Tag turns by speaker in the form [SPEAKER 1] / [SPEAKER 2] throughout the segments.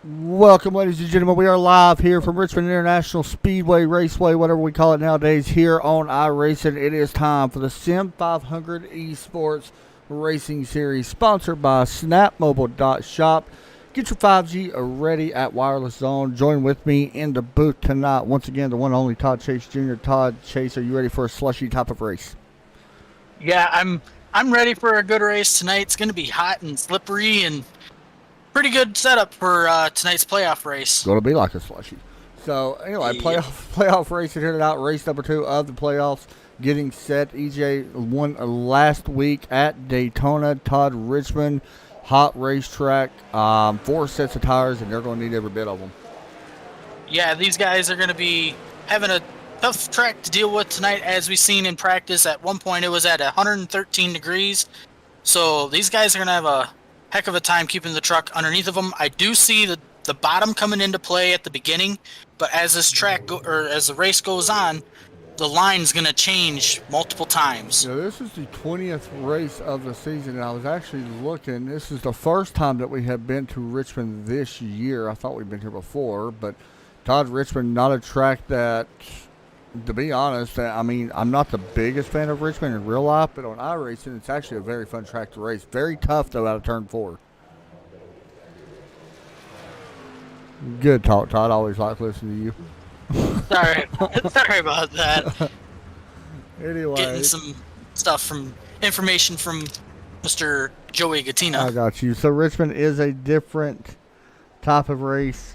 [SPEAKER 1] Welcome, ladies and gentlemen. We are live here from Richmond International Speedway, Raceway, whatever we call it nowadays, here on iRacing. It is time for the Sim 500 Esports Racing Series, sponsored by SnapMobile.shop. Get your 5G ready at Wireless Zone. Join with me in the booth tonight. Once again, the one and only Todd Chase Jr. Todd Chase, are you ready for a slushy type of race?
[SPEAKER 2] Yeah, I'm ready for a good race tonight. It's going to be hot and slippery and pretty good setup for tonight's playoff race.
[SPEAKER 1] Going to be like a slushy. So, anyway,
[SPEAKER 2] Yeah.
[SPEAKER 1] playoff racing here tonight. Race number 2 of the playoffs getting set. EJ won last week at Daytona. Todd, Richmond, hot racetrack. 4 sets of tires, and they're going to need every bit of them.
[SPEAKER 2] Yeah, these guys are going to be having a tough track to deal with tonight, as we've seen in practice. At one point, it was at 113 degrees. So these guys are going to have a heck of a time keeping the truck underneath of them. I do see the bottom coming into play at the beginning, but as this as the race goes on, the line's going to change multiple times.
[SPEAKER 1] Yeah, this is the 20th race of the season, and I was actually looking. This is the first time that we have been to Richmond this year. I thought we'd been here before, but Todd, Richmond, not a track that, to be honest, I mean, I'm not the biggest fan of Richmond in real life, but on iRacing, it's actually a very fun track to race. Very tough, though, out of turn 4. Good talk, Todd. I always like listening to you.
[SPEAKER 2] Sorry about that.
[SPEAKER 1] Anyway.
[SPEAKER 2] Getting some information from Mr. Joey Gattina.
[SPEAKER 1] I got you. So Richmond is a different type of race.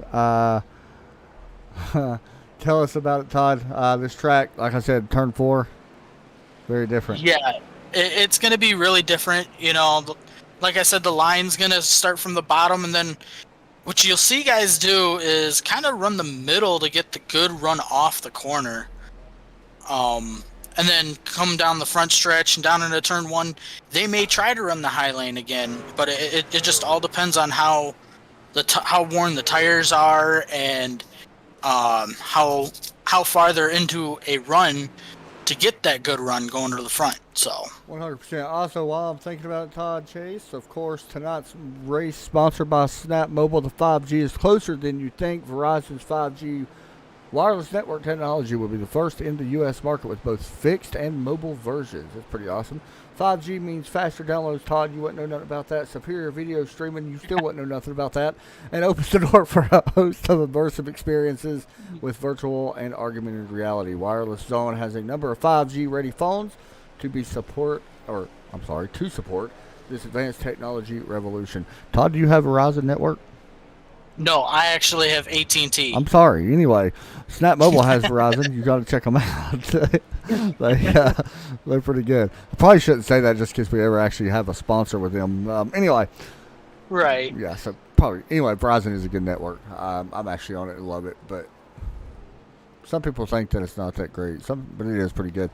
[SPEAKER 1] Tell us about it, Todd. This track, like I said, turn 4, very different.
[SPEAKER 2] Yeah, it's going to be really different. You know, like I said, the line's going to start from the bottom, and then what you'll see guys do is kind of run the middle to get the good run off the corner. And then come down the front stretch and down into turn 1. They may try to run the high lane again, but it just all depends on how worn the tires are and how far they're into a run to get that good run going to the front. So
[SPEAKER 1] 100%. Also, while I'm thinking about it, Todd Chase, of course, tonight's race sponsored by Snap Mobile. The 5G is closer than you think. Verizon's 5G wireless network technology will be the first in the U.S. market with both fixed and mobile versions. That's pretty awesome. 5G means faster downloads, Todd. You wouldn't know nothing about that. Superior video streaming, you still wouldn't know nothing about that. And opens the door for a host of immersive experiences with virtual and augmented reality. Wireless Zone has a number of 5G ready phones to support this advanced technology revolution. Todd, do you have Verizon network?
[SPEAKER 2] no, I actually have AT&T.
[SPEAKER 1] I'm sorry. Anyway, Snap Mobile has Verizon. You got to check them out. They're pretty good. I probably shouldn't say that just because we ever actually have a sponsor with them. Anyway.
[SPEAKER 2] Right.
[SPEAKER 1] Yeah, so probably. Anyway, Verizon is a good network. I'm actually on it and love it. But some people think that it's not that great. But it is pretty good.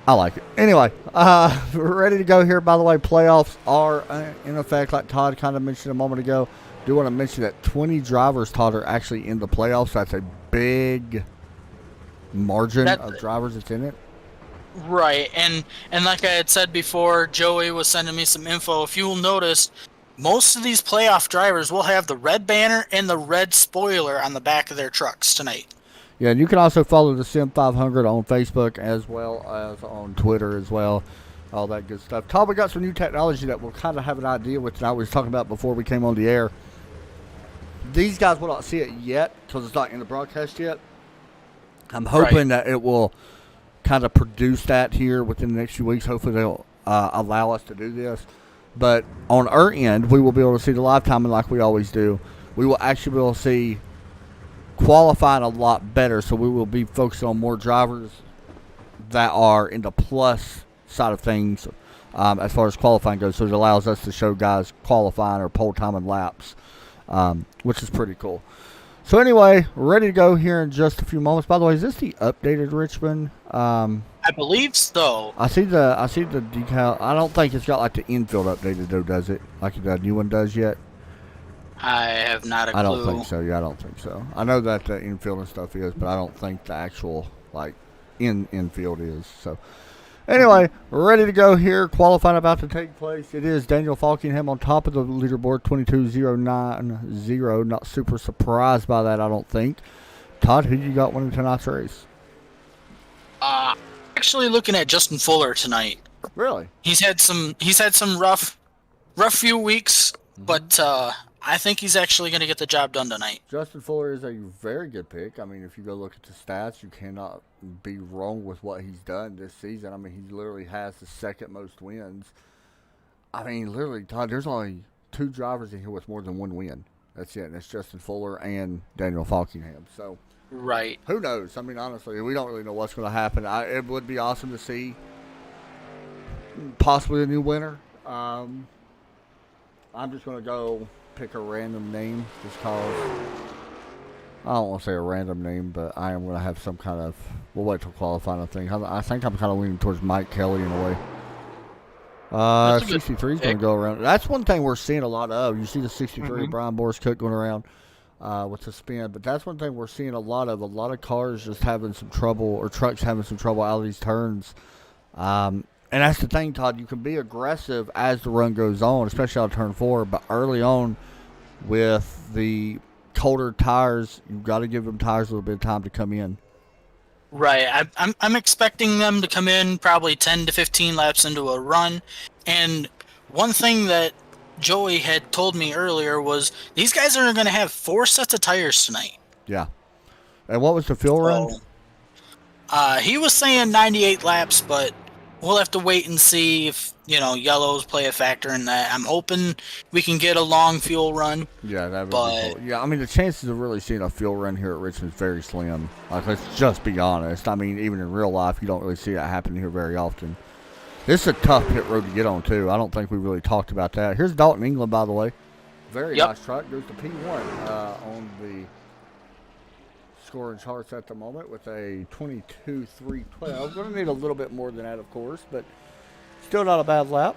[SPEAKER 1] I like it. Anyway, we're ready to go here. By the way, playoffs are in effect, like Todd kind of mentioned a moment ago. Do want to mention that 20 drivers, Todd, are actually in the playoffs. That's a big margin of drivers that's in it.
[SPEAKER 2] Right, and like I had said before, Joey was sending me some info. If you will notice, most of these playoff drivers will have the red banner and the red spoiler on the back of their trucks tonight.
[SPEAKER 1] Yeah, and you can also follow the Sim 500 on Facebook as well as on Twitter as well. All that good stuff. Todd, we got some new technology that we'll kind of have an idea with tonight. We was talking about before we came on the air. These guys will not see it yet because it's not in the broadcast yet. I'm hoping that it will kind of produce that here within the next few weeks. Hopefully they'll allow us to do this. But on our end, we will be able to see the live timing like we always do. We will actually be able to see qualifying a lot better, so we will be focusing on more drivers that are in the plus side of things as far as qualifying goes. So it allows us to show guys qualifying or pole time and laps, which is pretty cool. So anyway, we're ready to go here in just a few moments. By the way, is this the updated Richmond?
[SPEAKER 2] I believe so.
[SPEAKER 1] I see the decal. I don't think it's got like the infield updated though, does it? Like the new one does yet?
[SPEAKER 2] I have not a clue.
[SPEAKER 1] I don't think so. Yeah, I don't think so. I know that the infield and stuff is, but I don't think the actual like infield is. So Anyway, we're ready to go here. Qualifying about to take place. It is Daniel Falkingham on top of the leaderboard, 22.090. Not super surprised by that, I don't think. Todd, who you got winning tonight's race?
[SPEAKER 2] Actually looking at Justin Fuller tonight.
[SPEAKER 1] Really?
[SPEAKER 2] He's had some rough few weeks, but I think he's actually going to get the job done tonight.
[SPEAKER 1] Justin Fuller is a very good pick. I mean, if you go look at the stats, you cannot be wrong with what he's done this season. I mean, he literally has the second most wins. I mean, literally, Todd, there's only 2 drivers in here with more than 1 win. That's it. And it's Justin Fuller and Daniel Falkingham. So,
[SPEAKER 2] right.
[SPEAKER 1] Who knows? I mean, honestly, we don't really know what's going to happen. It would be awesome to see possibly a new winner. I'm just going to go pick a random name just cause I don't want to say a random name, but I am going to have some kind of, we'll wait till qualifying, I think. I think I'm kind of leaning towards Mike Kelly in a way. 63 is going to go around. That's one thing we're seeing a lot of. You see the 63 Brian Boris Cook going around with the spin, but that's one thing we're seeing a lot of. A lot of cars just having some trouble, or trucks having some trouble out of these turns. And that's the thing, Todd. You can be aggressive as the run goes on, especially out of turn 4, but early on with the colder tires, you've got to give them tires a little bit of time to come in.
[SPEAKER 2] Right. I'm expecting them to come in probably 10 to 15 laps into a run. And one thing that Joey had told me earlier was these guys are going to have 4 sets of tires tonight.
[SPEAKER 1] Yeah. And what was the fuel run?
[SPEAKER 2] He was saying 98 laps, but we'll have to wait and see if, yellows play a factor in that. I'm hoping we can get a long fuel run.
[SPEAKER 1] Yeah, that would be cool. Yeah, I mean, the chances of really seeing a fuel run here at Richmond is very slim. Like, let's just be honest. I mean, even in real life, you don't really see that happening here very often. This is a tough pit road to get on, too. I don't think we really talked about that. Here's Dalton England, by the way. Very nice truck. Goes to P1 on the scoring charts at the moment with a 22.312. Going to need a little bit more than that, of course, but still not a bad lap.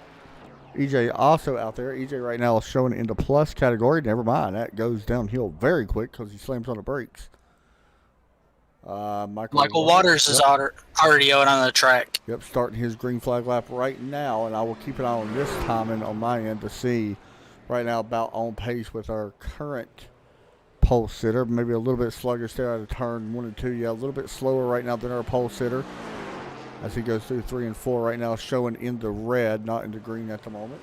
[SPEAKER 1] EJ also out there. EJ right now is showing in the plus category. Never mind. That goes downhill very quick because he slams on the brakes. Michael
[SPEAKER 2] Waters is already out on the track.
[SPEAKER 1] Yep, starting his green flag lap right now, and I will keep an eye on this timing on my end to see right now about on pace with our current pole sitter. Maybe a little bit sluggish there out of turn 1 and 2. Yeah, a little bit slower right now than our pole sitter as he goes through 3 and 4 right now, showing in the red, not in the green at the moment.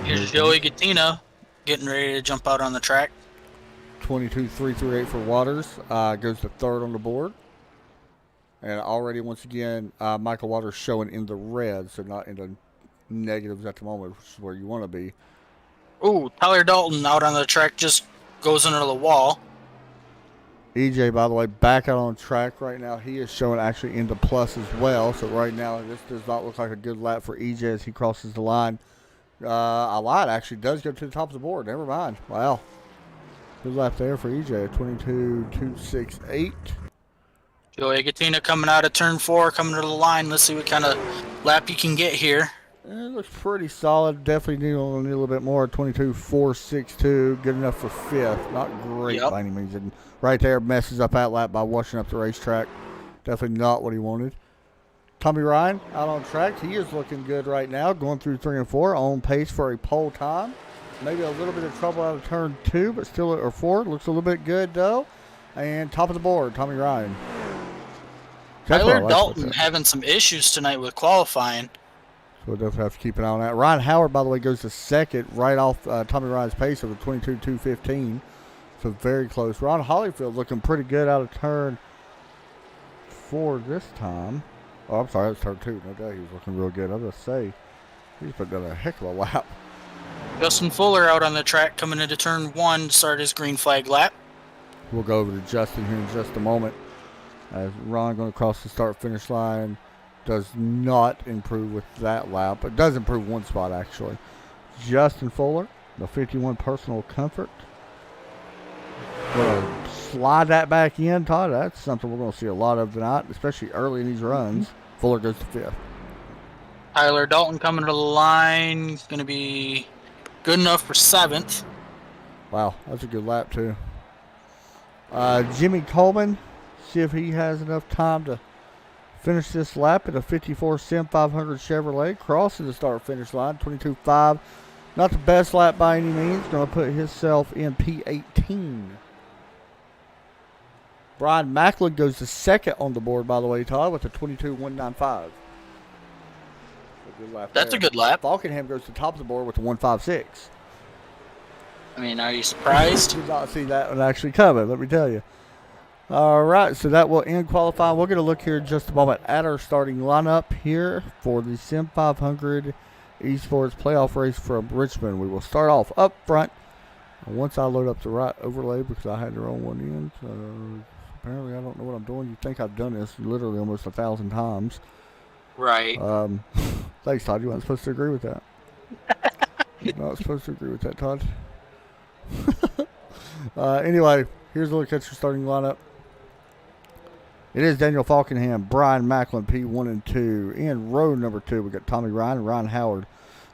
[SPEAKER 2] Here's Joey Gattina getting ready to jump out on the track.
[SPEAKER 1] 22.338 for Waters. Goes to 3rd on the board. And already, once again, Michael Waters showing in the red, so not in the negatives at the moment, which is where you want to be.
[SPEAKER 2] Ooh, Tyler Dalton out on the track just goes under the wall.
[SPEAKER 1] EJ, by the way, back out on track right now. He is showing actually into plus as well. So right now, this does not look like a good lap for EJ as he crosses the line. A light actually does go to the top of the board. Never mind. Wow. Good lap there for EJ, 22.268.
[SPEAKER 2] Joey Gattina coming out of turn 4, coming to the line. Let's see what kind of lap you can get here.
[SPEAKER 1] It looks pretty solid. Definitely need a little bit more. 22.462. Good enough for 5th. Not great by any means. And right there messes up that lap by washing up the racetrack. Definitely not what he wanted. Tommy Ryan out on track. He is looking good right now. Going through 3 and 4. On pace for a pole time. Maybe a little bit of trouble out of turn 2, but still, or 4. Looks a little bit good, though. And top of the board, Tommy Ryan.
[SPEAKER 2] Tyler Dalton having some issues tonight with qualifying.
[SPEAKER 1] So we'll definitely have to keep an eye on that. Ryan Howard, by the way, goes to 2nd, right off Tommy Ryan's pace of a 22.215. So very close. Ron Hollyfield looking pretty good out of turn 4 this time. Oh, I'm sorry, that's turn 2. No doubt he was looking real good. I was going to say, he's put down a heck of a lap.
[SPEAKER 2] Justin Fuller out on the track coming into turn 1 to start his green flag lap.
[SPEAKER 1] We'll go over to Justin here in just a moment. As Ron going to cross the start-finish line. Does not improve with that lap. It does improve one spot, actually. Justin Fuller, the 51 personal comfort. Going to slide that back in, Todd. That's something we're going to see a lot of tonight, especially early in these runs. Fuller goes to 5th.
[SPEAKER 2] Tyler Dalton coming to the line. Going to be good enough for 7th.
[SPEAKER 1] Wow, that's a good lap, too. Jimmy Coleman, see if he has enough time to Finish this lap in a 54 Sim 500 Chevrolet. Crossing the start-finish line, 22.5. Not the best lap by any means. Going to put himself in P18. Brian Macklin goes to second on the board, by the way, Todd, with a 22.195.
[SPEAKER 2] That's a good lap.
[SPEAKER 1] Falkenham goes to the top of the board with a 1.56.
[SPEAKER 2] I mean, are you surprised?
[SPEAKER 1] Did not see that one actually coming, let me tell you. All right, so that will end qualifying. We're going to look here in just a moment at our starting lineup here for the Sim 500 Esports playoff race from Richmond. We will start off up front. Once I load up the right overlay because I had the wrong one in, so apparently I don't know what I'm doing. You think I've done this literally almost 1,000 times.
[SPEAKER 2] Right.
[SPEAKER 1] Thanks, Todd. You weren't supposed to agree with that. You're not supposed to agree with that, Todd. Anyway, here's a look at your starting lineup. It is Daniel Falkenham, Brian Macklin, P1 and 2. In row number 2, we got Tommy Ryan and Ryan Howard.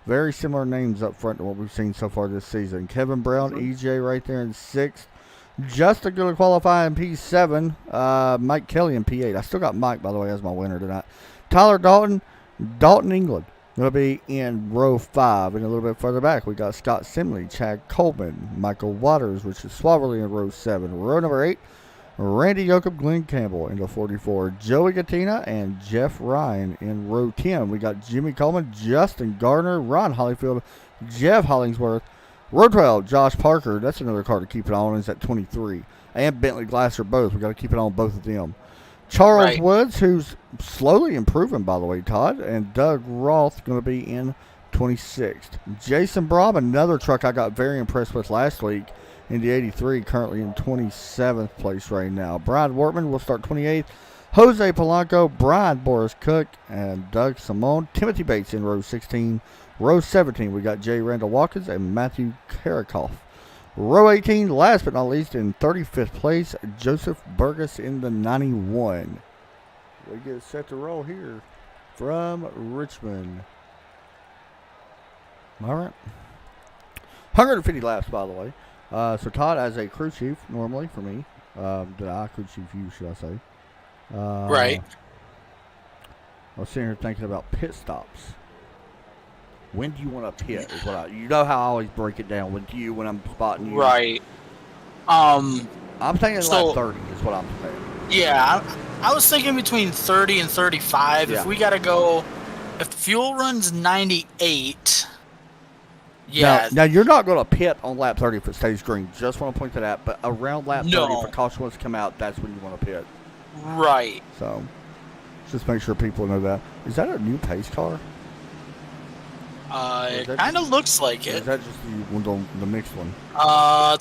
[SPEAKER 1] Very similar names up front to what we've seen so far this season. Kevin Brown, EJ right there in 6th. Justin going to qualify in P7. Mike Kelly in P8. I still got Mike, by the way, as my winner tonight. Tyler Dalton, Dalton England. Going to be in row 5. And a little bit further back, we got Scott Simley, Chad Coleman, Michael Waters, which is Swaverly in row 7. Row number 8, Randy Yoakum, Glenn Campbell into 44. Joey Gattina and Jeff Ryan in row 10. We got Jimmy Coleman, Justin Gardner, Ron Hollyfield, Jeff Hollingsworth. Row 12, Josh Parker. That's another car to keep it on. Is at 23. And Bentley Glasser both. We got to keep it on both of them. Charles Woods, who's slowly improving, by the way, Todd. And Doug Roth going to be in 26th. Jason Braum, another truck I got very impressed with last week. In the 83, currently in 27th place right now. Brian Wortman will start 28th. Jose Polanco, Brian Boris Cook, and Doug Simone. Timothy Bates in row 16. Row 17, we got Jay Randall Watkins and Matthew Karakoff. Row 18, last but not least, in 35th place, Joseph Burgess in the 91. We get set to roll here from Richmond. All right. 150 laps, by the way. So Todd, as a crew chief, normally for me, crew chief you, should I say?
[SPEAKER 2] Right.
[SPEAKER 1] I was sitting here thinking about pit stops. When do you want to pit? Is what you know how I always break it down with you when I'm spotting you.
[SPEAKER 2] Right.
[SPEAKER 1] I'm thinking like 30 is what I'm saying.
[SPEAKER 2] Yeah, I was thinking between 30 and 35.
[SPEAKER 1] Yeah.
[SPEAKER 2] If we got to go, if the fuel runs 98. Yeah.
[SPEAKER 1] Now you're not going to pit on lap 30 if it stays green. Just want to point that out. But around lap 30, if a caution wants to come out, that's when you want to pit.
[SPEAKER 2] Right.
[SPEAKER 1] So, just make sure people know that. Is that a new pace car?
[SPEAKER 2] It kind of looks like it.
[SPEAKER 1] Is that just the mixed one?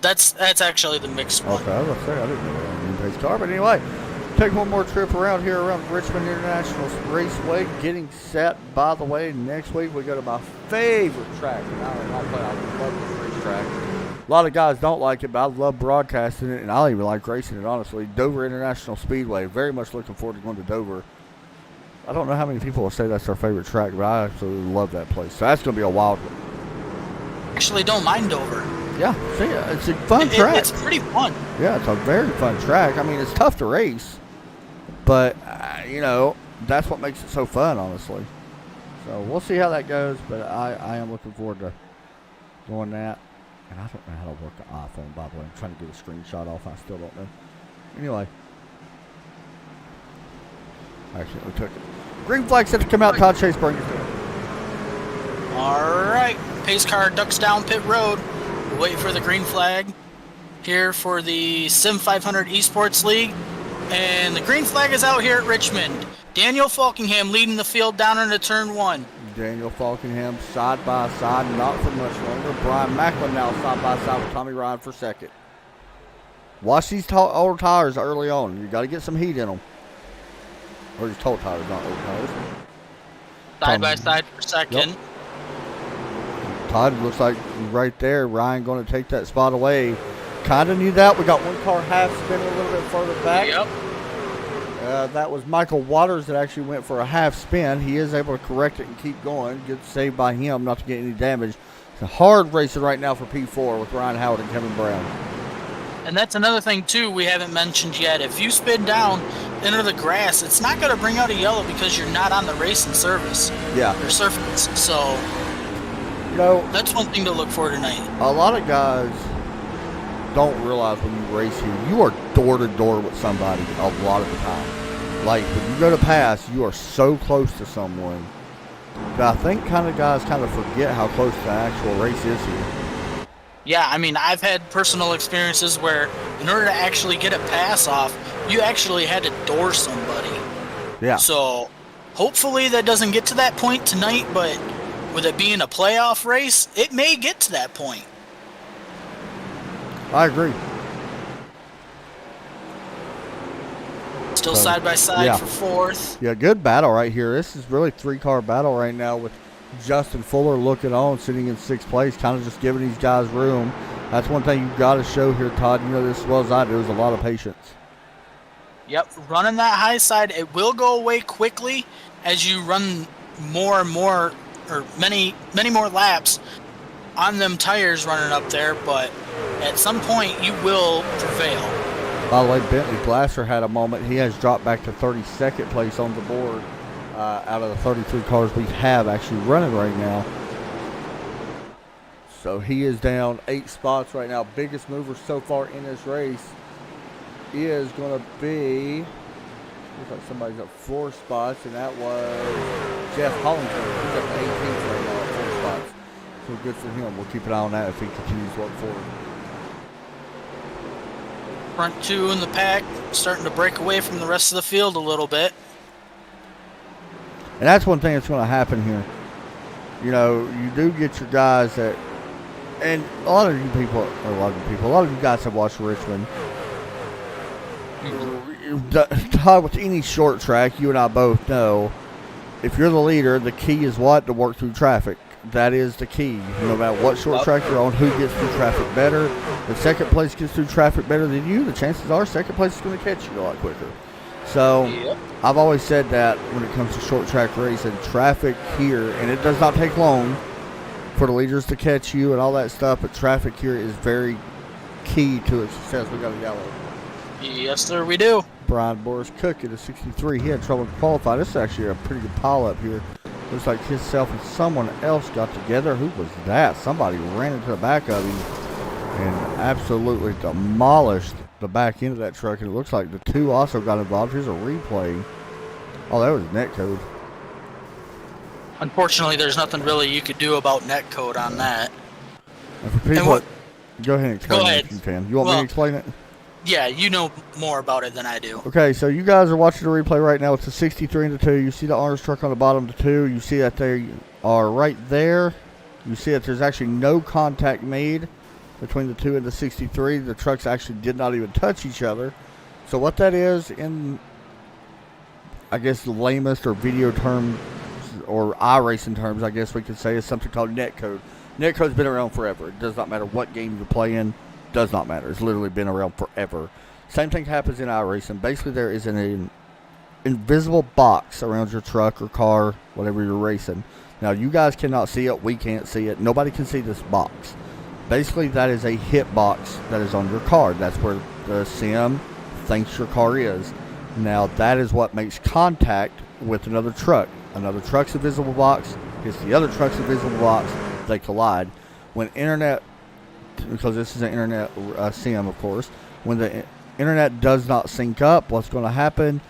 [SPEAKER 2] That's actually the mixed one.
[SPEAKER 1] Okay, I was going to say, I didn't know that was a new pace car. But anyway, take one more trip around here around Richmond International Raceway. Getting set, by the way, next week we go to my favorite track. And I love this racetrack. A lot of guys don't like it, but I love broadcasting it, and I even like racing it, honestly. Dover International Speedway. Very much looking forward to going to Dover. I don't know how many people will say that's their favorite track, but I absolutely love that place. So that's going to be a wild one.
[SPEAKER 2] Actually, don't mind Dover.
[SPEAKER 1] Yeah, see, it's a fun track.
[SPEAKER 2] It's pretty fun.
[SPEAKER 1] Yeah, it's a very fun track. I mean, it's tough to race, but, that's what makes it so fun, honestly. So we'll see how that goes, but I am looking forward to doing that. And I don't know how to work the iPhone, by the way. I'm trying to get a screenshot off. I still don't know. Anyway. Actually, we took it. Green flag set to come out. Todd Chase, bring it to it.
[SPEAKER 2] All right. Pace car ducks down pit road. We'll wait for the green flag here for the Sim 500 Esports League. And the green flag is out here at Richmond. Daniel Falkingham leading the field down into turn 1.
[SPEAKER 1] Daniel Falkingham side by side, not for much longer. Brian Macklin now side by side with Tommy Ryan for second. Watch these old tires early on. You got to get some heat in them. Or these tall tires, not old tires.
[SPEAKER 2] Side by side for second.
[SPEAKER 1] Yep. Todd looks like right there. Ryan going to take that spot away. Kind of knew that. We got one car half spinning a little bit further back.
[SPEAKER 2] Yep.
[SPEAKER 1] That was Michael Waters that actually went for a half spin. He is able to correct it and keep going. Good save by him not to get any damage. It's a hard racing right now for P4 with Ryan Howard and Kevin Brown.
[SPEAKER 2] And that's another thing, too, we haven't mentioned yet. If you spin down into the grass, it's not going to bring out a yellow because you're not on the racing surface.
[SPEAKER 1] Yeah.
[SPEAKER 2] Or surface. So, that's one thing to look for tonight.
[SPEAKER 1] A lot of guys don't realize when you race here, you are door to door with somebody a lot of the time. Like, when you go to pass, you are so close to someone that I think guys kind of forget how close the actual race is here.
[SPEAKER 2] Yeah, I mean, I've had personal experiences where in order to actually get a pass off, you actually had to door somebody.
[SPEAKER 1] Yeah.
[SPEAKER 2] So, hopefully that doesn't get to that point tonight, but with it being a playoff race, it may get to that point.
[SPEAKER 1] I agree.
[SPEAKER 2] Still side by side for fourth.
[SPEAKER 1] Yeah, good battle right here. This is really 3-car battle right now with Justin Fuller looking on, sitting in 6th place, kind of just giving these guys room. That's one thing you've got to show here, Todd. You know this as well as I do. There's a lot of patience.
[SPEAKER 2] Yep, running that high side, it will go away quickly as you run more and more, or many more laps on them tires running up there, but at some point you will prevail.
[SPEAKER 1] By the way, Bentley Glasser had a moment. He has dropped back to 32nd place on the board out of the 33 cars we have actually running right now. So he is down 8 spots right now. Biggest mover so far in this race is going to be, looks like somebody's up 4 spots, and that was Jeff Hollingsworth. He's up 18th right now at 4 spots. So good for him. We'll keep an eye on that if he continues to work forward.
[SPEAKER 2] Front 2 in the pack, starting to break away from the rest of the field a little bit.
[SPEAKER 1] And that's one thing that's going to happen here. You know, you do get your guys that, and a lot of you guys have watched Richmond. Todd, with any short track, you and I both know, if you're the leader, the key is what? To work through traffic. That is the key. No matter what short track you're on, who gets through traffic better. If second place gets through traffic better than you, the chances are second place is going to catch you a lot quicker. So, I've always said that when it comes to short track racing, traffic here, and it does not take long for the leaders to catch you and all that stuff, but traffic here is very key to its success. We got a yellow.
[SPEAKER 2] Yes, sir, we do.
[SPEAKER 1] Brian Boris Cook at a 63. He had trouble qualifying. This is actually a pretty good pile up here. Looks like himself and someone else got together. Who was that? Somebody ran into the back of him and absolutely demolished the back end of that truck. And it looks like the 2 also got involved. Here's a replay. Oh, that was netcode.
[SPEAKER 2] Unfortunately, there's nothing really you could do about netcode on that.
[SPEAKER 1] And for people, go ahead and explain it if you can. You want me to explain it?
[SPEAKER 2] Yeah, you know more about it than I do.
[SPEAKER 1] Okay, so you guys are watching the replay right now. It's the 63 and the 2. You see the orange truck on the bottom of the 2. You see that they are right there. You see that there's actually no contact made between the 2 and the 63. The trucks actually did not even touch each other. So what that is, in, I guess, the lamest or video terms, or iRacing terms, I guess we could say, is something called netcode. Netcode's been around forever. It does not matter what game you're playing. Does not matter. It's literally been around forever. Same thing happens in iRacing. Basically, there is an invisible box around your truck or car, whatever you're racing. Now, you guys cannot see it. We can't see it. Nobody can see this box. Basically, that is a hit box that is on your car. That's where the sim thinks your car is. Now, that is what makes contact with another truck. Another truck's invisible box hits the other truck's invisible box. They collide. When internet, because this is an internet sim, of course, when the internet does not sync up, what's going to happen?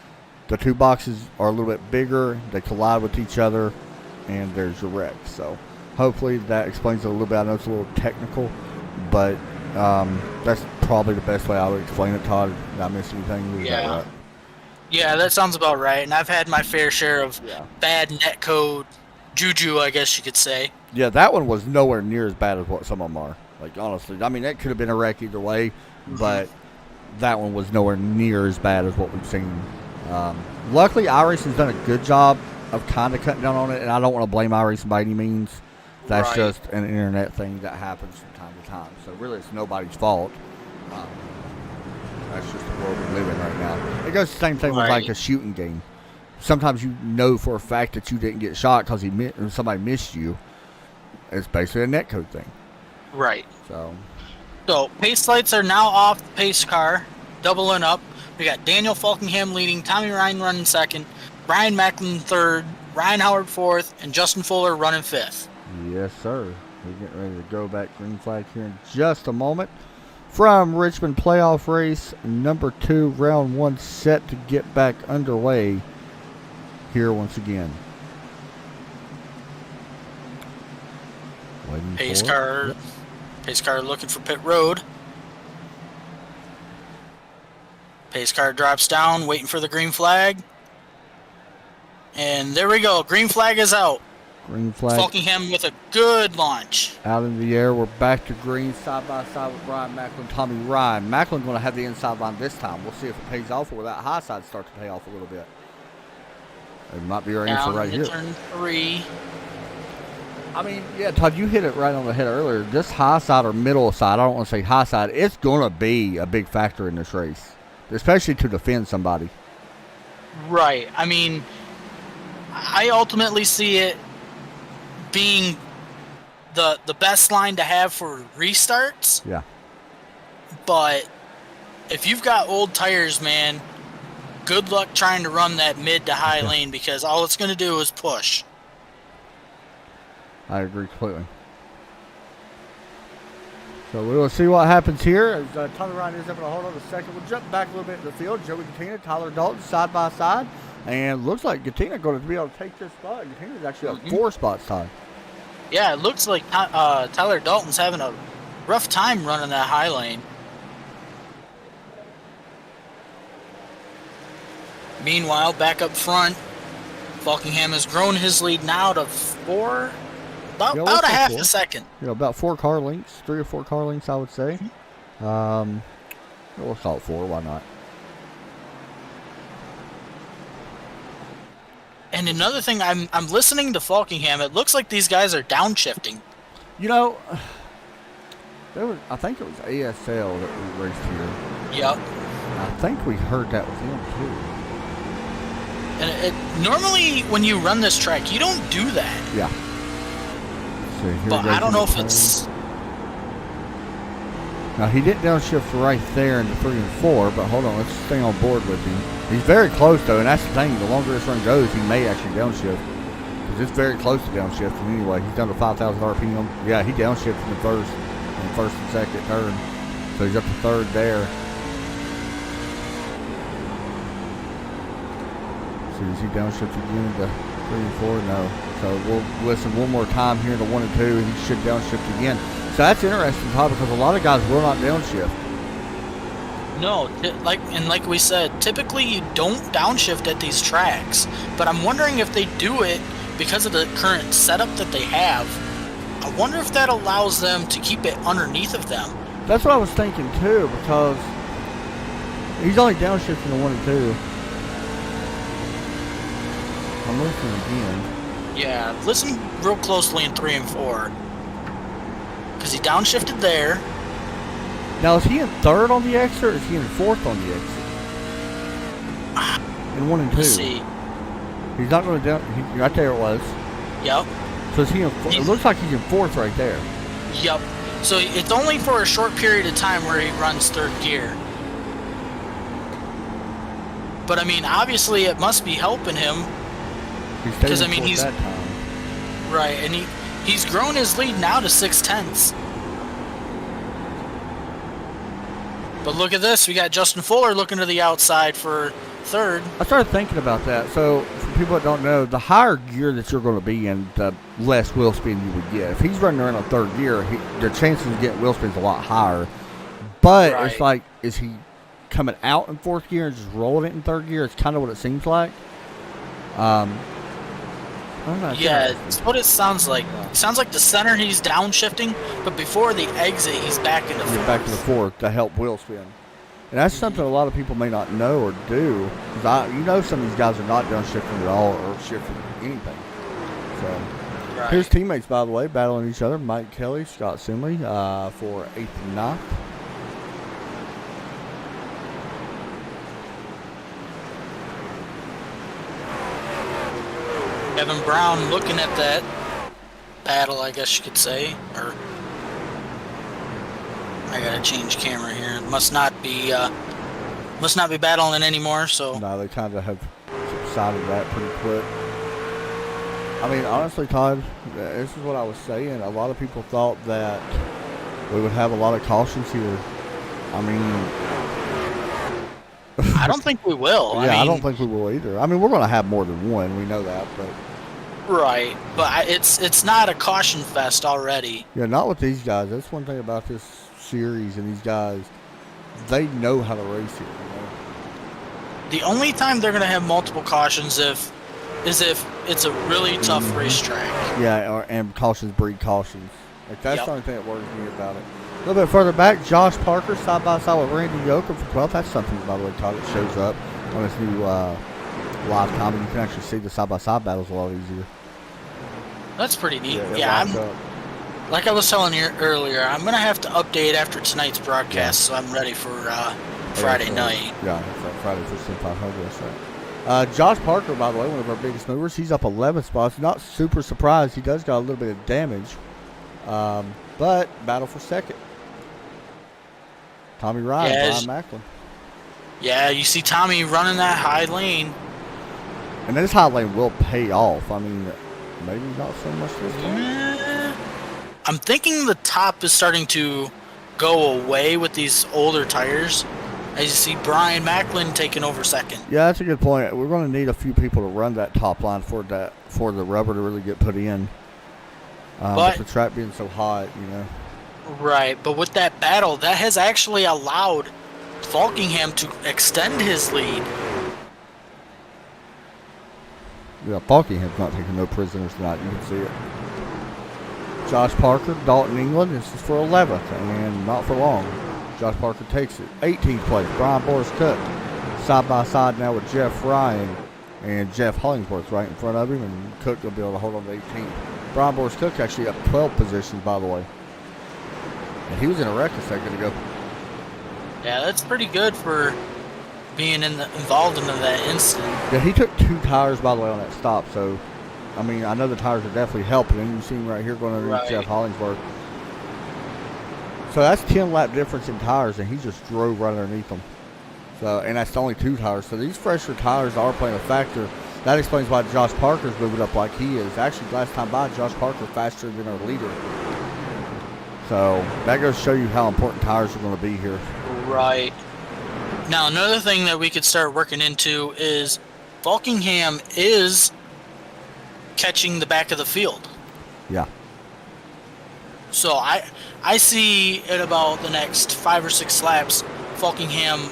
[SPEAKER 1] The 2 boxes are a little bit bigger. They collide with each other, and there's your wreck. So hopefully that explains it a little bit. I know it's a little technical, but that's probably the best way I would explain it, Todd. Did I miss anything?
[SPEAKER 2] Yeah. Right? Yeah, that sounds about right. And I've had my fair share of bad netcode juju, I guess you could say.
[SPEAKER 1] Yeah, that one was nowhere near as bad as what some of them are. Like, honestly, I mean, that could have been a wreck either way, but that one was nowhere near as bad as what we've seen. Luckily, iRacing's done a good job of kind of cutting down on it, and I don't want to blame iRacing by any means. That's just an internet thing that happens from time to time. So really, it's nobody's fault. That's just the world we live in right now. It goes the same thing with like a shooting game. Sometimes you know for a fact that you didn't get shot because somebody missed you. It's basically a netcode thing.
[SPEAKER 2] Right.
[SPEAKER 1] So
[SPEAKER 2] So pace lights are now off the pace car, doubling up. We got Daniel Falkingham leading, Tommy Ryan running second, Brian Macklin third, Ryan Howard fourth, and Justin Fuller running fifth.
[SPEAKER 1] Yes, sir. We're getting ready to go back green flag here in just a moment. From Richmond playoff race number 2, round 1 set to get back underway here once again. Waiting
[SPEAKER 2] Pace
[SPEAKER 1] for
[SPEAKER 2] car,
[SPEAKER 1] Yep.
[SPEAKER 2] pace car looking for pit road. Pace car drops down, waiting for the green flag. And there we go. Green flag is out.
[SPEAKER 1] Green flag
[SPEAKER 2] Falkingham with a good launch.
[SPEAKER 1] out in the air. We're back to green side by side with Brian Macklin, Tommy Ryan. Macklin going to have the inside line this time. We'll see if it pays off or that high side starts to pay off a little bit. It might be our answer
[SPEAKER 2] Down
[SPEAKER 1] right
[SPEAKER 2] to
[SPEAKER 1] here.
[SPEAKER 2] turn 3.
[SPEAKER 1] I mean, yeah, Todd, you hit it right on the head earlier. This high side or middle side, I don't want to say high side, it's going to be a big factor in this race, especially to defend somebody.
[SPEAKER 2] Right. I mean, I ultimately see it being the best line to have for restarts.
[SPEAKER 1] Yeah.
[SPEAKER 2] But if you've got old tires, man, good luck trying to run that mid to high lane because all it's going to do is push.
[SPEAKER 1] I agree completely. So we will see what happens here as Tommy Ryan is able to hold on a second. We'll jump back a little bit into the field. Joey Gattina, Tyler Dalton side by side. And looks like Gattina going to be able to take this spot. Gatina's actually up 4 spots, Todd.
[SPEAKER 2] Yeah, it looks like Tyler Dalton's having a rough time running that high lane. Meanwhile, back up front, Falkingham has grown his lead now to 4, about a half a second.
[SPEAKER 1] You know, about 4 car lengths, 3 or 4 car lengths, I would say. We'll call it 4. Why not?
[SPEAKER 2] And another thing, I'm listening to Falkingham. It looks like these guys are downshifting.
[SPEAKER 1] You know, I think it was ASL that we raced here.
[SPEAKER 2] Yep.
[SPEAKER 1] I think we heard that with him too.
[SPEAKER 2] And normally when you run this track, you don't do that.
[SPEAKER 1] Yeah. So here
[SPEAKER 2] But
[SPEAKER 1] goes
[SPEAKER 2] I don't know if
[SPEAKER 1] the
[SPEAKER 2] it's...
[SPEAKER 1] Now, he did downshift right there in the 3 and 4, but hold on, let's stay on board with him. He's very close, though, and that's the thing. The longer this run goes, he may actually downshift. Because it's very close to downshifting anyway. He's down to 5,000 RPM. Yeah, he downshifted in the first and second turn. So he's up to 3rd there. So does he downshift again into 3 and 4? No. So we'll listen one more time here to 1 and 2, and he should downshift again. So that's interesting, Todd, because a lot of guys will not downshift.
[SPEAKER 2] No, like we said, typically you don't downshift at these tracks. But I'm wondering if they do it because of the current setup that they have. I wonder if that allows them to keep it underneath of them.
[SPEAKER 1] That's what I was thinking too, because he's only downshifting to 1 and 2. I'm listening again.
[SPEAKER 2] Yeah, listen real closely in 3 and 4. Because he downshifted there.
[SPEAKER 1] Now, is he in 3rd on the exit, or is he in 4th on the exit? In 1 and 2.
[SPEAKER 2] Let's see.
[SPEAKER 1] He's not going to down. Right there it was.
[SPEAKER 2] Yep.
[SPEAKER 1] So is he in? It looks like he's in 4th right there.
[SPEAKER 2] Yep. So it's only for a short period of time where he runs 3rd gear. But I mean, obviously it must be helping him.
[SPEAKER 1] Because I mean, he's that time.
[SPEAKER 2] Right, and he's grown his lead now to 6/10. But look at this, we got Justin Fuller looking to the outside for 3rd.
[SPEAKER 1] I started thinking about that. So, for people that don't know, the higher gear that you're going to be in, the less wheel spin you would get. If he's running around on 3rd gear, the chances of getting wheel spin is a lot higher. But
[SPEAKER 2] Right.
[SPEAKER 1] It's like, is he coming out in 4th gear and just rolling it in 3rd gear? It's kind of what it seems like. I don't know,
[SPEAKER 2] Yeah, it's what it sounds like. It sounds like the center he's downshifting, but before the exit he's back in the
[SPEAKER 1] He's
[SPEAKER 2] 4th.
[SPEAKER 1] back to the 4th to help wheel spin. And that's something a lot of people may not know or do. Because you know some of these guys are not downshifting at all or shifting anything. So
[SPEAKER 2] Right.
[SPEAKER 1] here's teammates, by the way, battling each other. Mike Kelly, Scott Simley for 8th and 9th.
[SPEAKER 2] Kevin Brown looking at that battle, I guess you could say, or I gotta change camera here. Must not be battling anymore. So
[SPEAKER 1] No, they kind of have subsided that pretty quick. I mean, honestly, Todd, this is what I was saying. A lot of people thought that we would have a lot of cautions here. I mean,
[SPEAKER 2] I don't think we will.
[SPEAKER 1] I don't think we will either. I mean, we're going to have more than one. We know that, but
[SPEAKER 2] right. But it's not a caution fest already.
[SPEAKER 1] yeah, not with these guys. That's one thing about this series and these guys. They know how to race here. You know?
[SPEAKER 2] The only time they're going to have multiple cautions is if it's a really tough racetrack.
[SPEAKER 1] Yeah, and cautions breed cautions. Like that's the only thing that worries me about it. A little bit further back, Josh Parker side by side with Randy Yoakum for 12th. That's something, by the way, Todd, that shows up on this new live comment. You can actually see the side by side battles a lot easier.
[SPEAKER 2] That's pretty neat.
[SPEAKER 1] Yeah,
[SPEAKER 2] like I was telling you earlier, I'm gonna have to update after tonight's broadcast, so I'm ready for Friday night.
[SPEAKER 1] Yeah, that's Friday for Sim 500. That's right. Josh Parker, by the way, one of our biggest movers. He's up 11 spots. Not super surprised. He does got a little bit of damage, but battle for second. Tommy Ryan, Brian Macklin.
[SPEAKER 2] Yeah, you see Tommy running that high lane.
[SPEAKER 1] And this high lane will pay off. I mean, maybe not so much this time.
[SPEAKER 2] I'm thinking the top is starting to go away with these older tires. As you see Brian Macklin taking over second.
[SPEAKER 1] Yeah, that's a good point. We're going to need a few people to run that top line for the rubber to really get put in. But the track being so hot, you know. Right,
[SPEAKER 2] but with that battle, that has actually allowed Falkingham to extend his lead.
[SPEAKER 1] Yeah, Falkingham's not taking no prisoners tonight. You can see it. Josh Parker, Dalton, England. This is for 11th, and not for long. Josh Parker takes it. 18th place, Brian Boris Cook. Side by side now with Jeff Ryan and Jeff Hollingsworth right in front of him, and Cook will be able to hold on to 18th. Brian Boris Cook actually up 12 positions, by the way. And he was in a wreck a second ago.
[SPEAKER 2] Yeah, that's pretty good for being involved in that incident.
[SPEAKER 1] Yeah, he took 2 tires, by the way, on that stop. So, I mean, I know the tires are definitely helping him. You see him right here going underneath Jeff Hollingsworth. So that's 10 lap difference in tires, and he just drove right underneath them. So, and that's only 2 tires. So these fresher tires are playing a factor. That explains why Josh Parker's moving up like he is. Actually, last time by, Josh Parker faster than our leader. So that goes to show you how important tires are going to be here.
[SPEAKER 2] Right. Now, another thing that we could start working into is Falkingham is catching the back of the field.
[SPEAKER 1] Yeah.
[SPEAKER 2] So I see in about the next 5 or 6 laps, Falkingham,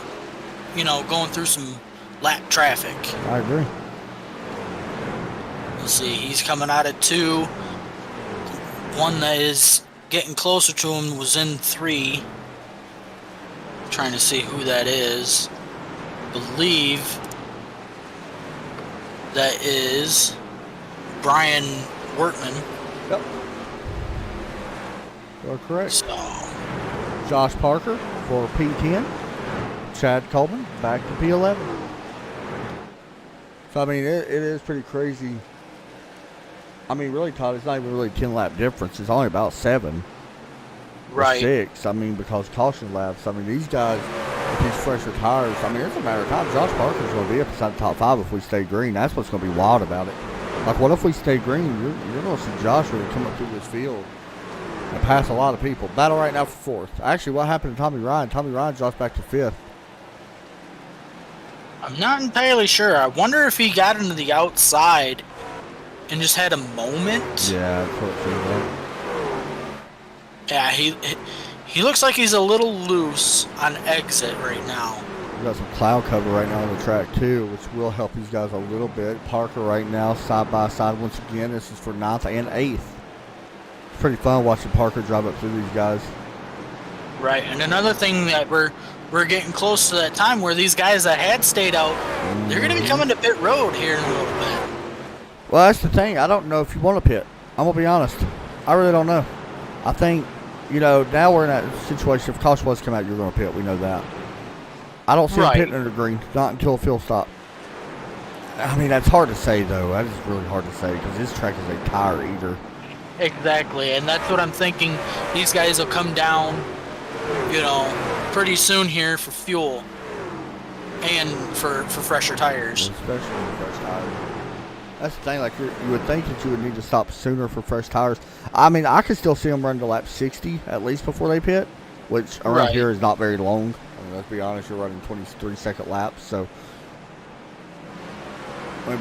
[SPEAKER 2] going through some lap traffic.
[SPEAKER 1] I agree.
[SPEAKER 2] Let's see, he's coming out at 2. One that is getting closer to him was in 3. Trying to see who that is. Believe that is Brian Wortman.
[SPEAKER 1] Yep. You're correct.
[SPEAKER 2] So,
[SPEAKER 1] Josh Parker for P10. Chad Coleman back to P11. So, I mean, it is pretty crazy. I mean, really, Todd, it's not even really 10 lap difference. It's only about 7.
[SPEAKER 2] Right.
[SPEAKER 1] 6. I mean, because caution laps. I mean, these guys with these fresher tires, I mean, it's a matter of time. Josh Parker's going to be up inside the top 5 if we stay green. That's what's going to be wild about it. Like, what if we stay green? You're going to see Josh really come up through this field and pass a lot of people. Battle right now for 4th. Actually, what happened to Tommy Ryan? Tommy Ryan drops back to 5th.
[SPEAKER 2] I'm not entirely sure. I wonder if he got into the outside and just had a moment.
[SPEAKER 1] Yeah, that's what it feels like.
[SPEAKER 2] Yeah, he looks like he's a little loose on exit right now.
[SPEAKER 1] We got some cloud cover right now on the track too, which will help these guys a little bit. Parker right now side by side once again. This is for 9th and 8th. It's pretty fun watching Parker drive up through these guys.
[SPEAKER 2] Right, and another thing that we're getting close to that time where these guys that had stayed out, they're going to be coming to pit road here in a little bit.
[SPEAKER 1] Well, that's the thing. I don't know if you want to pit. I'm going to be honest. I really don't know. I think, now we're in that situation. If caution was to come out, you're going to pit. We know that. I don't see him pitting under green. Not until a field stop. I mean, that's hard to say, though. That is really hard to say because this track is a tire eater.
[SPEAKER 2] Exactly, and that's what I'm thinking. These guys will come down pretty soon here for fuel and for fresher tires.
[SPEAKER 1] Especially with fresh tires. That's the thing. Like you would think that you would need to stop sooner for fresh tires. I mean, I could still see them run to lap 60 at least before they pit, which around here is not very long. I mean, let's be honest, you're running 23-second laps, so. They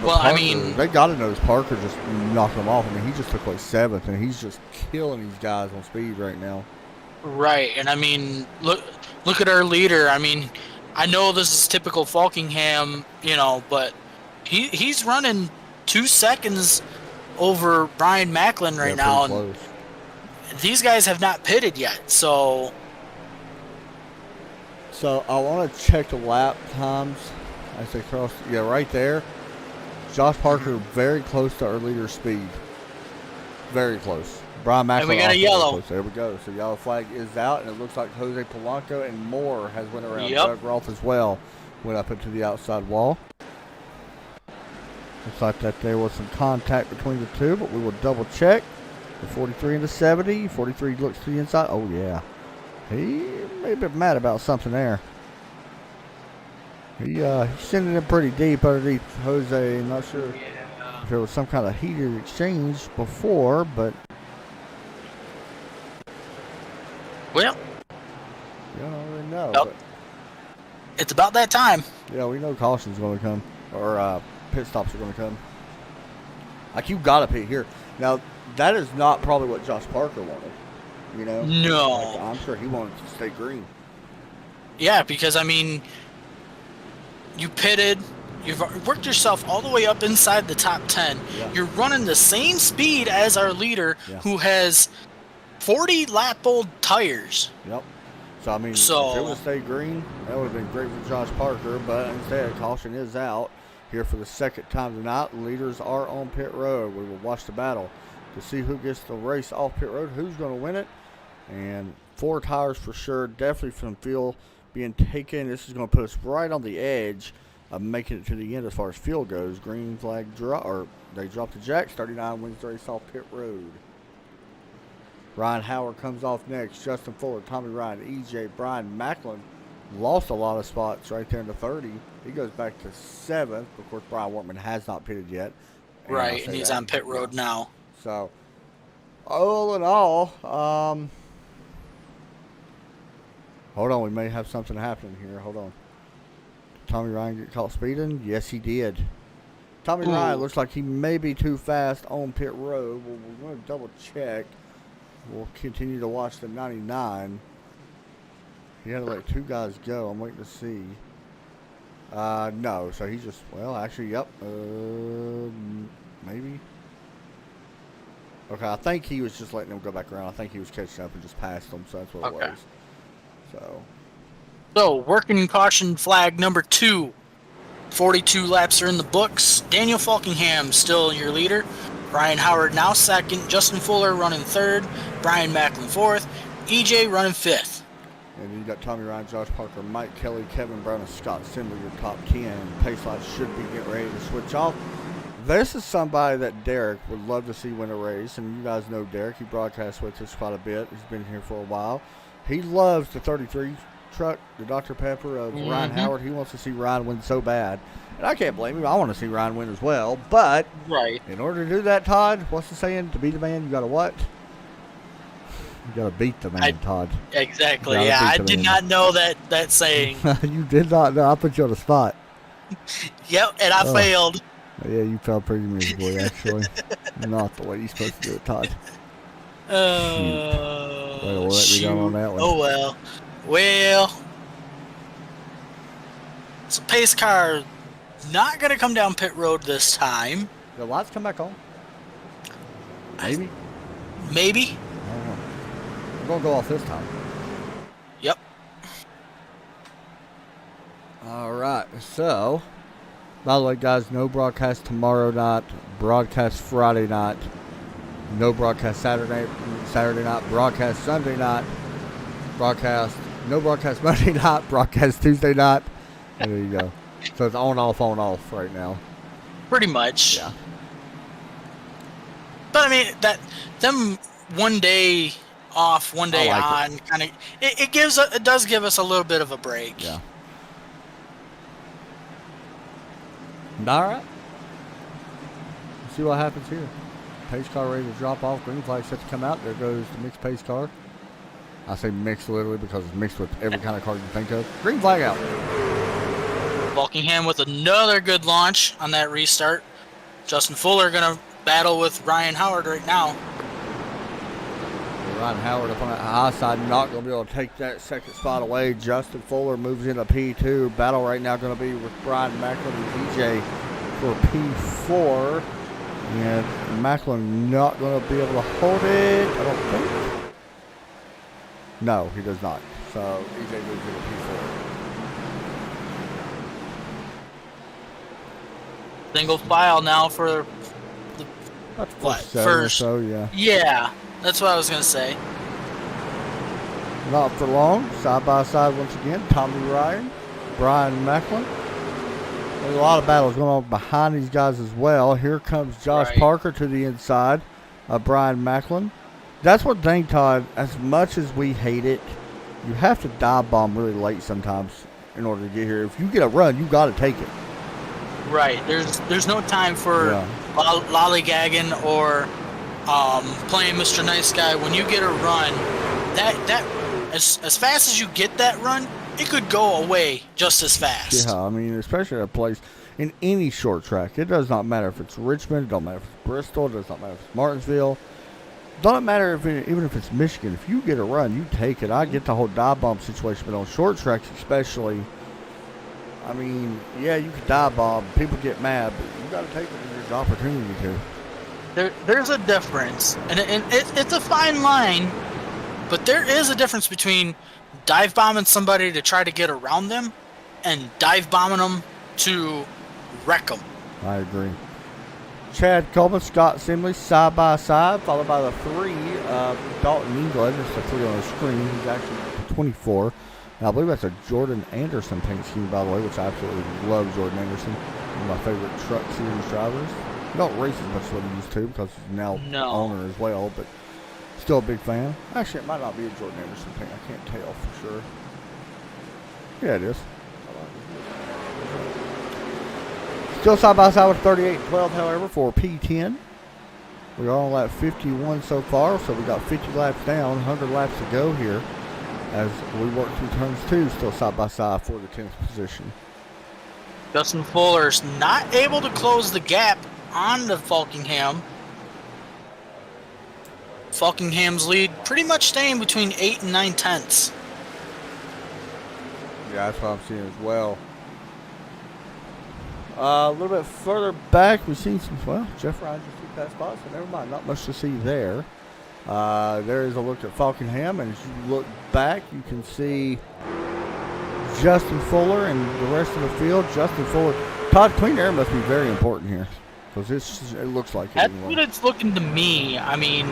[SPEAKER 1] got to notice Parker just knocked him off. I mean, he just took like 7th, and he's just killing these guys on speed right now.
[SPEAKER 2] Right, and I mean, look at our leader. I mean, I know this is typical Falkingham, but he's running 2 seconds over Brian Macklin right now, and these guys have not pitted yet. So
[SPEAKER 1] I want to check the lap times as they cross. Yeah, right there. Josh Parker very close to our leader's speed. Very close. Brian Macklin.
[SPEAKER 2] And we got a yellow.
[SPEAKER 1] There we go. So yellow flag is out, and it looks like Jose Polanco and Moore has went around.
[SPEAKER 2] Yep.
[SPEAKER 1] Doug Roth as well went up into the outside wall. Looks like that there was some contact between the two, but we will double check. The 43 and the 70. 43 looks to the inside. Oh, yeah. He may have been mad about something there. He sent it in pretty deep underneath Jose. Not sure if there was some kind of heated exchange before, but
[SPEAKER 2] well,
[SPEAKER 1] you don't really know.
[SPEAKER 2] Nope. It's about that time.
[SPEAKER 1] Yeah, we know caution's going to come, or pit stops are going to come. Like, you got to pit here. Now, that is not probably what Josh Parker wanted.
[SPEAKER 2] No.
[SPEAKER 1] Like, I'm sure he wanted to stay green.
[SPEAKER 2] Yeah, because I mean, you pitted, you've worked yourself all the way up inside the top 10. Yeah. You're running the same speed as our leader, who has 40 lap-old tires.
[SPEAKER 1] Yep. So, I mean, if it would have stayed green, that would have been great for Josh Parker, but instead, caution is out here for the second time tonight. Leaders are on pit road. We will watch the battle to see who gets the race off pit road, who's going to win it. And 4 tires for sure, definitely from fuel being taken. This is going to put us right on the edge of making it to the end as far as fuel goes. Green flag they drop the jacks. 39 wins the race off pit road. Ryan Howard comes off next. Justin Fuller, Tommy Ryan, EJ, Brian Macklin lost a lot of spots right there in the 30. He goes back to 7th. Of course, Brian Wortman has not pitted yet.
[SPEAKER 2] Right, and he's on pit road now.
[SPEAKER 1] So, all in all, hold on, we may have something happening here. Hold on. Did Tommy Ryan get caught speeding? Yes, he did. Tommy Ryan looks like he may be too fast on pit road. We're going to double check. We'll continue to watch the 99. He had to let 2 guys go. I'm waiting to see. No, so he just, actually, yep. Maybe. Okay, I think he was just letting them go back around. I think he was catching up and just passed them, so that's what it was.
[SPEAKER 2] So, working caution flag number 2. 42 laps are in the books. Daniel Falkingham still your leader. Brian Howard now 2nd. Justin Fuller running 3rd. Brian Macklin 4th. EJ running 5th.
[SPEAKER 1] And then you got Tommy Ryan, Josh Parker, Mike Kelly, Kevin Brown, and Scott Simler, your top 10. Pace lights should be getting ready to switch off. This is somebody that Derek would love to see win a race. And you guys know Derek. He broadcasts with us quite a bit. He's been here for a while. He loves the 33 truck, the Dr. Pepper of Ryan Howard. He wants to see Ryan win so bad. And I can't blame him. I want to see Ryan win as well. But in order to do that, Todd, what's the saying? To be the man, you got to what? You got to beat the man, Todd.
[SPEAKER 2] Exactly. Yeah, I did not know that saying.
[SPEAKER 1] You did not know. I put you on the spot.
[SPEAKER 2] Yep, and I failed.
[SPEAKER 1] Yeah, you fell pretty miserably, actually. Not the way you're supposed to do it, Todd.
[SPEAKER 2] We'll
[SPEAKER 1] let me down on that one.
[SPEAKER 2] Oh, well. Well, so pace car not going to come down pit road this time.
[SPEAKER 1] The lights come back on? Maybe.
[SPEAKER 2] Maybe.
[SPEAKER 1] I don't know. We're going to go off this time.
[SPEAKER 2] Yep.
[SPEAKER 1] All right. So, by the way, guys, no broadcast tomorrow night. Broadcast Friday night. No broadcast Saturday night. Broadcast Sunday night. No broadcast Monday night. Broadcast Tuesday night. And there you go. So it's on off right now.
[SPEAKER 2] Pretty much.
[SPEAKER 1] Yeah.
[SPEAKER 2] But I mean them one day off, one day
[SPEAKER 1] like
[SPEAKER 2] on. Kind of, it does give us a little bit of a break.
[SPEAKER 1] Yeah. All right. Let's see what happens here. Pace car ready to drop off. Green flag set to come out. There goes the mixed pace car. I say mixed literally because it's mixed with every kind of car you can think of. Green flag out.
[SPEAKER 2] Buckingham with another good launch on that restart. Justin Fuller going to battle with Ryan Howard right now.
[SPEAKER 1] Ryan Howard up on that high side, not going to be able to take that second spot away. Justin Fuller moves into P2. Battle right now going to be with Brian Macklin and DJ for P4. And Macklin not going to be able to hold it, I don't think. No, he does not. So EJ moves into P4.
[SPEAKER 2] Single file now for
[SPEAKER 1] That's
[SPEAKER 2] first.
[SPEAKER 1] Or so, yeah.
[SPEAKER 2] Yeah, that's what I was going to say.
[SPEAKER 1] Not for long. Side by side once again. Tommy Ryan, Brian Macklin. There's a lot of battles going on behind these guys as well. Here comes Josh Parker to the inside of Brian Macklin. That's what thing, Todd, as much as we hate it, you have to dive bomb really late sometimes in order to get here. If you get a run, you got to take it.
[SPEAKER 2] Right. There's no time for lollygagging or playing Mr. Nice Guy. When you get a run, that as fast as you get that run, it could go away just as fast.
[SPEAKER 1] Yeah, I mean, especially at a place in any short track. It does not matter if it's Richmond. It don't matter if it's Bristol. It does not matter if it's Martinsville. It doesn't matter even if it's Michigan. If you get a run, you take it. I get the whole dive bomb situation, but on short tracks especially, I mean, yeah, you can dive bomb. People get mad, but you got to take it when there's an opportunity to.
[SPEAKER 2] There's a difference, and it's a fine line, but there is a difference between dive bombing somebody to try to get around them and dive bombing them to wreck them.
[SPEAKER 1] I agree. Chad Coleman, Scott Simley, side by side, followed by the 3 of Dalton England. It's the 3 on the screen. He's actually 24. Now, I believe that's a Jordan Anderson paint scheme, by the way, which I absolutely love Jordan Anderson. One of my favorite truck series drivers. He don't race as much as what he used to because he's now owner as well, but still a big fan. Actually, it might not be a Jordan Anderson paint. I can't tell for sure. Yeah, it is. Still side by side with 38-12, however, for P10. We are on lap 51 so far, so we got 50 laps down, 100 laps to go here as we work through turns 2, still side by side for the 10th position.
[SPEAKER 2] Justin Fuller's not able to close the gap on the Falkingham. Falkingham's lead pretty much staying between 8 and 9 tenths.
[SPEAKER 1] Yeah, that's what I'm seeing as well. A little bit further back, we've seen some, well, Jeff Ryan just took that spot, so never mind, not much to see there. There is a look at Falkingham, and as you look back, you can see Justin Fuller and the rest of the field. Justin Fuller. Todd, clean air must be very important here, because it looks like it.
[SPEAKER 2] That's what it's looking to me. I mean,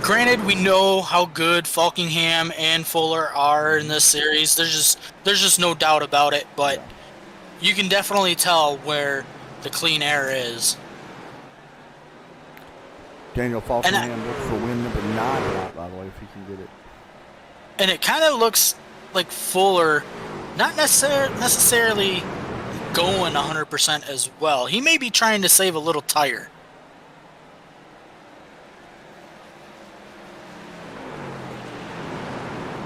[SPEAKER 2] granted, we know how good Falkingham and Fuller are in this series. There's just no doubt about it, but you can definitely tell where the clean air is.
[SPEAKER 1] Daniel Falkingham looks for win number 9, by the way, if he can get it.
[SPEAKER 2] And it kind of looks like Fuller not necessarily going 100% as well. He may be trying to save a little tire.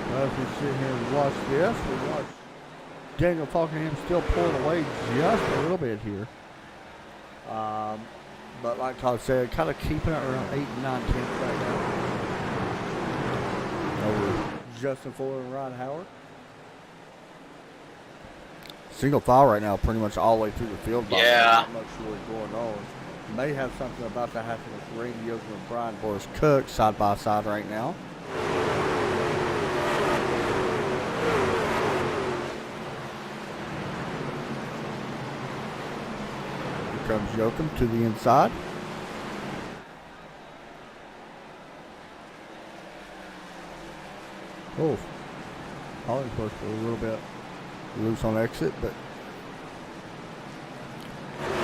[SPEAKER 1] Well, if we sit here and watch this, we watch Daniel Falkingham still pulling away just a little bit here. But like Todd said, kind of keeping it around 8 and 9 tenths right now. Over Justin Fuller and Ryan Howard. Single file right now, pretty much all the way through the field.
[SPEAKER 2] Yeah.
[SPEAKER 1] Not much really going on. May have something about to happen with Randy Yoder and Brian Boris Cook side by side right now. Here comes Joachim to the inside. Oh, Hollingsworth a little bit loose on exit, but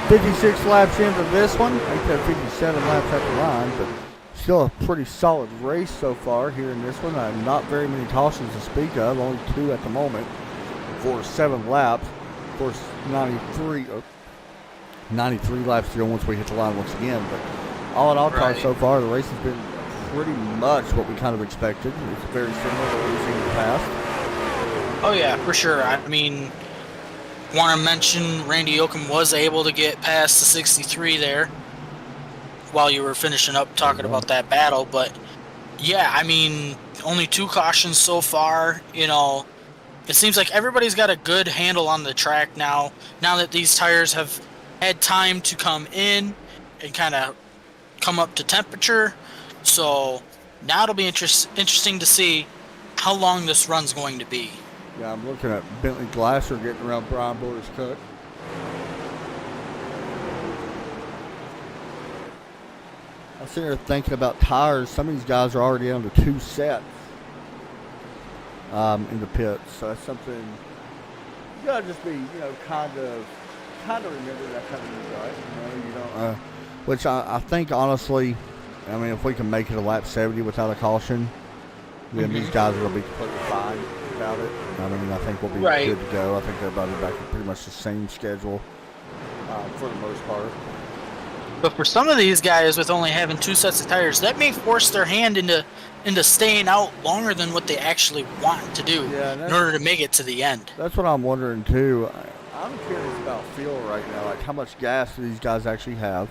[SPEAKER 1] 56 laps into this one. I think that 57 laps at the line, but still a pretty solid race so far here in this one. Not very many cautions to speak of, only 2 at the moment for 7 laps. Of course, 93 laps to go once we hit the line once again. But all in all, Todd, so far, the race has been pretty much what we kind of expected. It's very similar to what we've seen in the past.
[SPEAKER 2] Oh, yeah, for sure. I mean, want to mention Randy Yoakum was able to get past the 63 there while you were finishing up talking about that battle. But, yeah, I mean, only 2 cautions so far. You know, it seems like everybody's got a good handle on the track now that these tires have had time to come in and kind of come up to temperature. So now it'll be interesting to see how long this run's going to be.
[SPEAKER 1] Yeah, I'm looking at Bentley Glasser getting around Brian Borders Cook. I was sitting there thinking about tires. Some of these guys are already down to 2 sets in the pits. So that's something you gotta just be, kind of remember that kind of thing, right? You don't. Which I think honestly, I mean, if we can make it a lap 70 without a caution, then these guys are gonna be completely fine without it. I mean, I think we'll be good to go. I think everybody's back to pretty much the same schedule for the most part.
[SPEAKER 2] But for some of these guys with only having 2 sets of tires, that may force their hand into staying out longer than what they actually want to do in order to make it to the end.
[SPEAKER 1] That's what I'm wondering too. I'm curious about fuel right now. Like, how much gas do these guys actually have?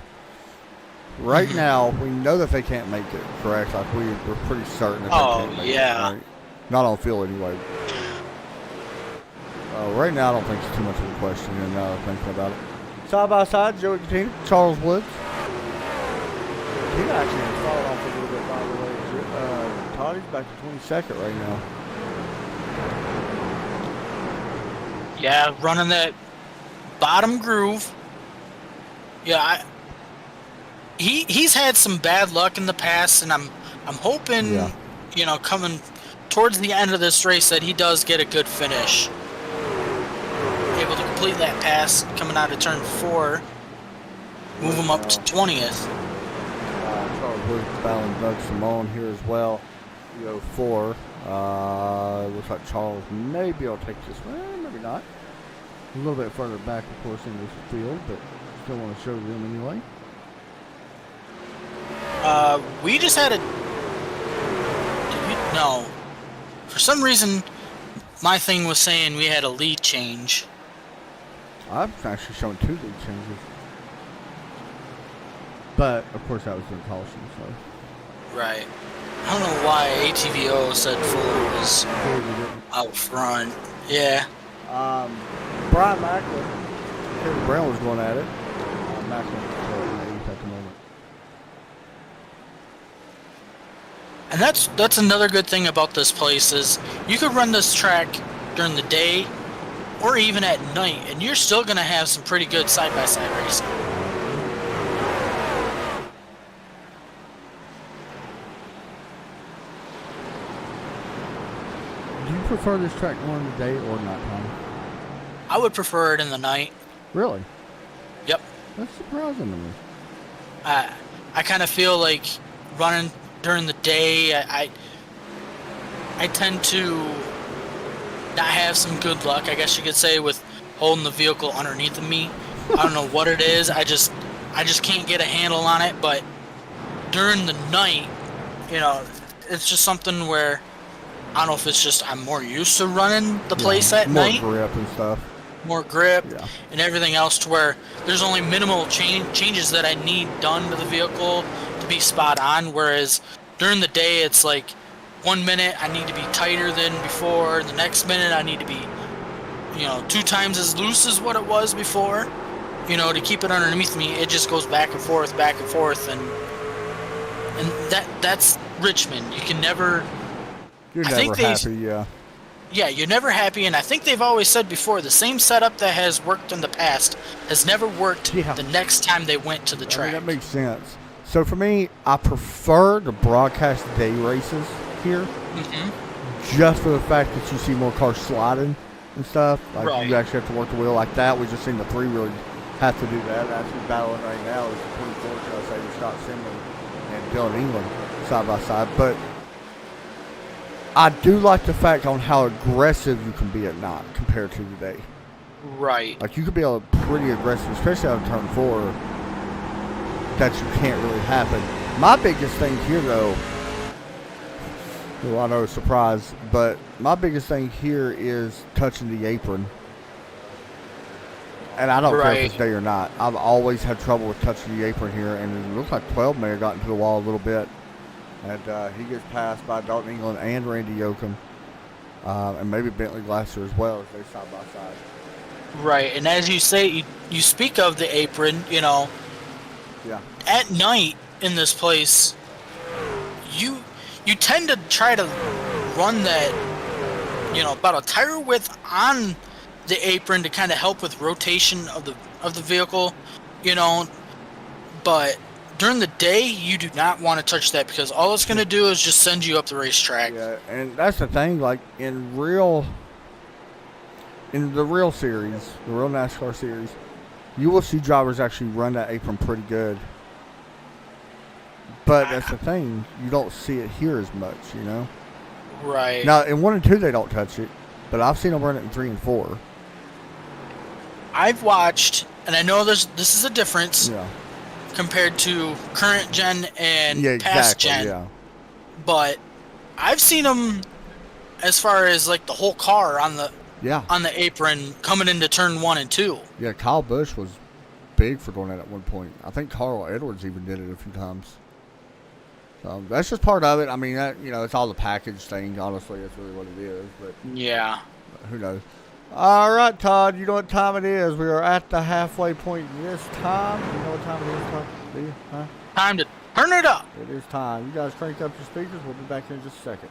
[SPEAKER 1] Right now, we know that they can't make it, correct? Like, we're pretty certain that they can't make it. Right? Not on fuel anyway. Right now, I don't think it's too much of a question now that I'm thinking about it. Side by side, Joey Katina, Charles Woods. He actually has fallen off a little bit, by the way. Toddy's back to 22nd right now.
[SPEAKER 2] Yeah, running that bottom groove. Yeah, he's had some bad luck in the past, and I'm hoping, coming towards the end of this race that he does get a good finish. Able to complete that pass coming out of turn 4, move him up to 20th.
[SPEAKER 1] Charles Woods battling Doug Simone here as well. 4. Looks like Charles may be able to take this one. Maybe not. A little bit further back, of course, in this field, but still want to show them anyway.
[SPEAKER 2] We just had no. For some reason, my thing was saying we had a lead change.
[SPEAKER 1] I'm actually showing 2 lead changes. But, of course, that was in caution, so.
[SPEAKER 2] Right. I don't know why ATVO said Fuller was out front. Yeah.
[SPEAKER 1] Brian Macklin. Kevin Brown was going at it. Macklin was in 8th at the moment.
[SPEAKER 2] And that's another good thing about this place is you could run this track during the day or even at night, and you're still going to have some pretty good side-by-side racing.
[SPEAKER 1] Do you prefer this track more in the day or nighttime?
[SPEAKER 2] I would prefer it in the night.
[SPEAKER 1] Really?
[SPEAKER 2] Yep.
[SPEAKER 1] That's surprising to me.
[SPEAKER 2] I kind of feel like running during the day, I tend to not have some good luck, I guess you could say, with holding the vehicle underneath of me. I don't know what it is. I just can't get a handle on it. But during the night, it's just something where I don't know if it's just I'm more used to running the place at night.
[SPEAKER 1] More grip and stuff.
[SPEAKER 2] More grip and everything else, to where there's only minimal changes that I need done to the vehicle to be spot on. Whereas during the day, it's like 1 minute I need to be tighter than before. The next minute I need to be, 2 times as loose as what it was before. To keep it underneath me, it just goes back and forth, and that's Richmond. You can never.
[SPEAKER 1] You're never happy, yeah.
[SPEAKER 2] Yeah, you're never happy, and I think they've always said before, the same setup that has worked in the past has never worked the next time they went to the track.
[SPEAKER 1] That makes sense. So for me, I prefer to broadcast day races here, just for the fact that you see more cars sliding and stuff. Like you actually have to work the wheel like that. We've just seen the 3 really have to do that. Actually battling right now is the 24, should I say, with Scott Simley and Dylan England. side by side. But I do like the fact on how aggressive you can be at night compared to today.
[SPEAKER 2] Right.
[SPEAKER 1] Like you could be pretty aggressive, especially on turn 4. That you can't really happen. My biggest thing here, though, well, I know, surprise, but my biggest thing here is touching the apron. And I don't care if it's day or not. I've always had trouble with touching the apron here, and it looks like 12 may have gotten to the wall a little bit. And he gets passed by Dalton England and Randy Yoakum, and maybe Bentley Glasser as well, as they side by side.
[SPEAKER 2] Right, and as you say, you speak of the apron, you know.
[SPEAKER 1] Yeah.
[SPEAKER 2] At night in this place, you tend to try to run that, you know, about a tire width on the apron to kind of help with rotation of the vehicle, you know. But during the day, you do not want to touch that because all it's going to do is just send you up the racetrack.
[SPEAKER 1] Yeah, and that's the thing. Like in the real series, the real NASCAR series, you will see drivers actually run that apron pretty good. But that's the thing. You don't see it here as much, you know?
[SPEAKER 2] Right.
[SPEAKER 1] Now, in 1 and 2, they don't touch it. But I've seen them run it in 3 and 4.
[SPEAKER 2] I've watched, and I know this is a difference compared to current gen and past gen.
[SPEAKER 1] Yeah.
[SPEAKER 2] But I've seen them as far as like the whole car on the apron coming into turn 1 and 2.
[SPEAKER 1] Yeah, Kyle Busch was big for doing that at one point. I think Carl Edwards even did it a few times. So that's just part of it. I mean, that, you know, it's all the package thing. Honestly, that's really what it is. But
[SPEAKER 2] yeah,
[SPEAKER 1] who knows? All right, Todd. You know what time it is? We are at the halfway point this time. You know what time it is, Todd? Do you? Huh?
[SPEAKER 2] Time to turn it up.
[SPEAKER 1] It is time. You guys crank up your speakers. We'll be back here in just a second.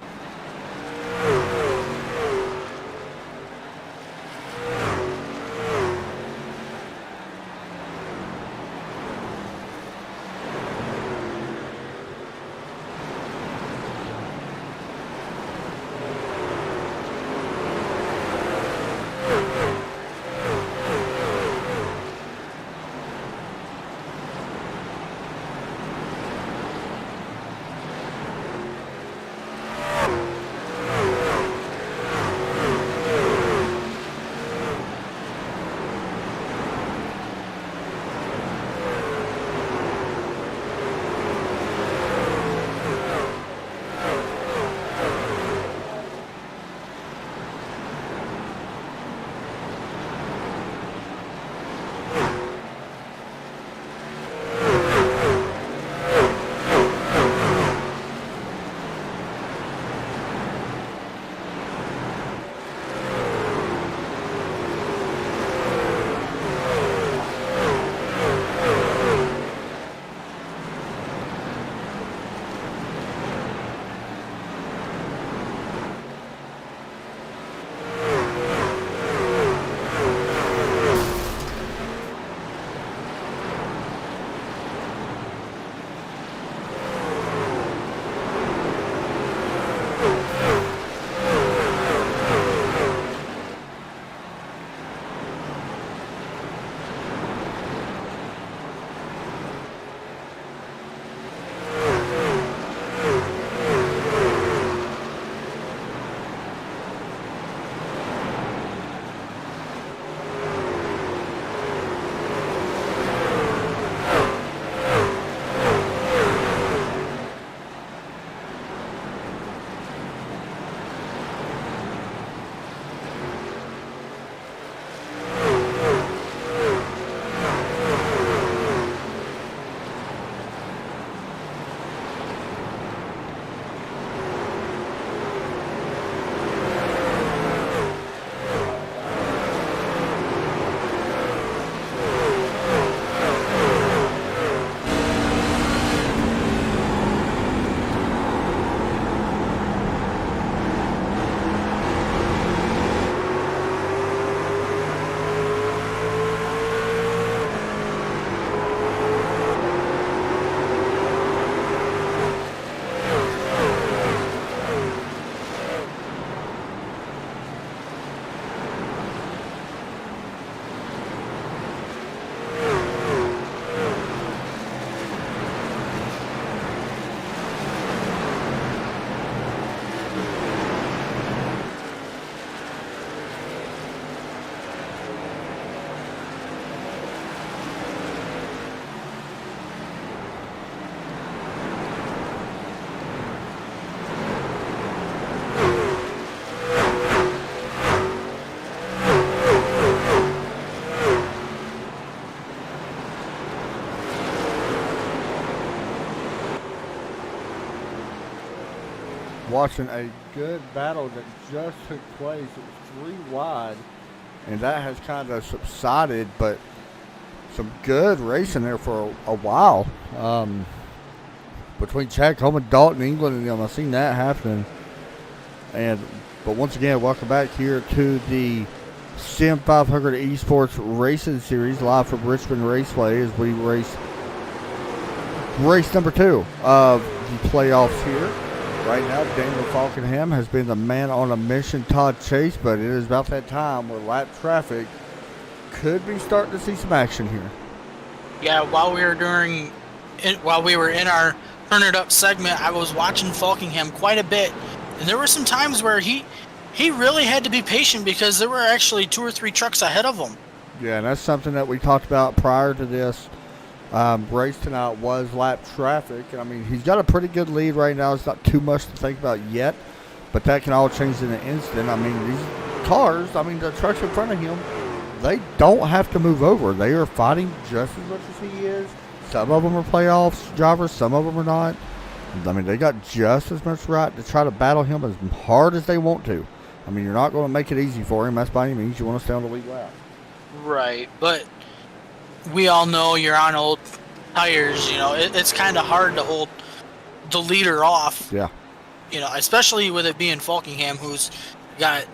[SPEAKER 1] watching a good battle that just took place. It was 3 wide, and that has kind of subsided, but some good racing there for a while. Between Chad Coleman, Dalton, England, and them. I've seen that happening. But once again, welcome back here to the Sim 500 Esports Racing Series, live from Richmond Raceway as we race number 2 of the playoffs here. Right now, Daniel Falkenham has been the man on a mission, Todd Chase, but it is about that time where lap traffic could be starting to see some action here.
[SPEAKER 2] Yeah, while we were in our Turn It Up segment, I was watching Falkingham quite a bit, and there were some times where he really had to be patient because there were actually 2 or 3 trucks ahead of him.
[SPEAKER 1] Yeah, and that's something that we talked about prior to this race tonight was lap traffic. And I mean, he's got a pretty good lead right now. It's not too much to think about yet, but that can all change in an instant. I mean, these cars, the trucks in front of him, they don't have to move over. They are fighting just as much as he is. Some of them are playoffs drivers, some of them are not. I mean, they got just as much right to try to battle him as hard as they want to. I mean, you're not going to make it easy for him. That's by any means. You want to stay on the lead lap.
[SPEAKER 2] Right, but we all know you're on old tires. It's kind of hard to hold the leader off.
[SPEAKER 1] Yeah.
[SPEAKER 2] Especially with it being Falkingham, who's got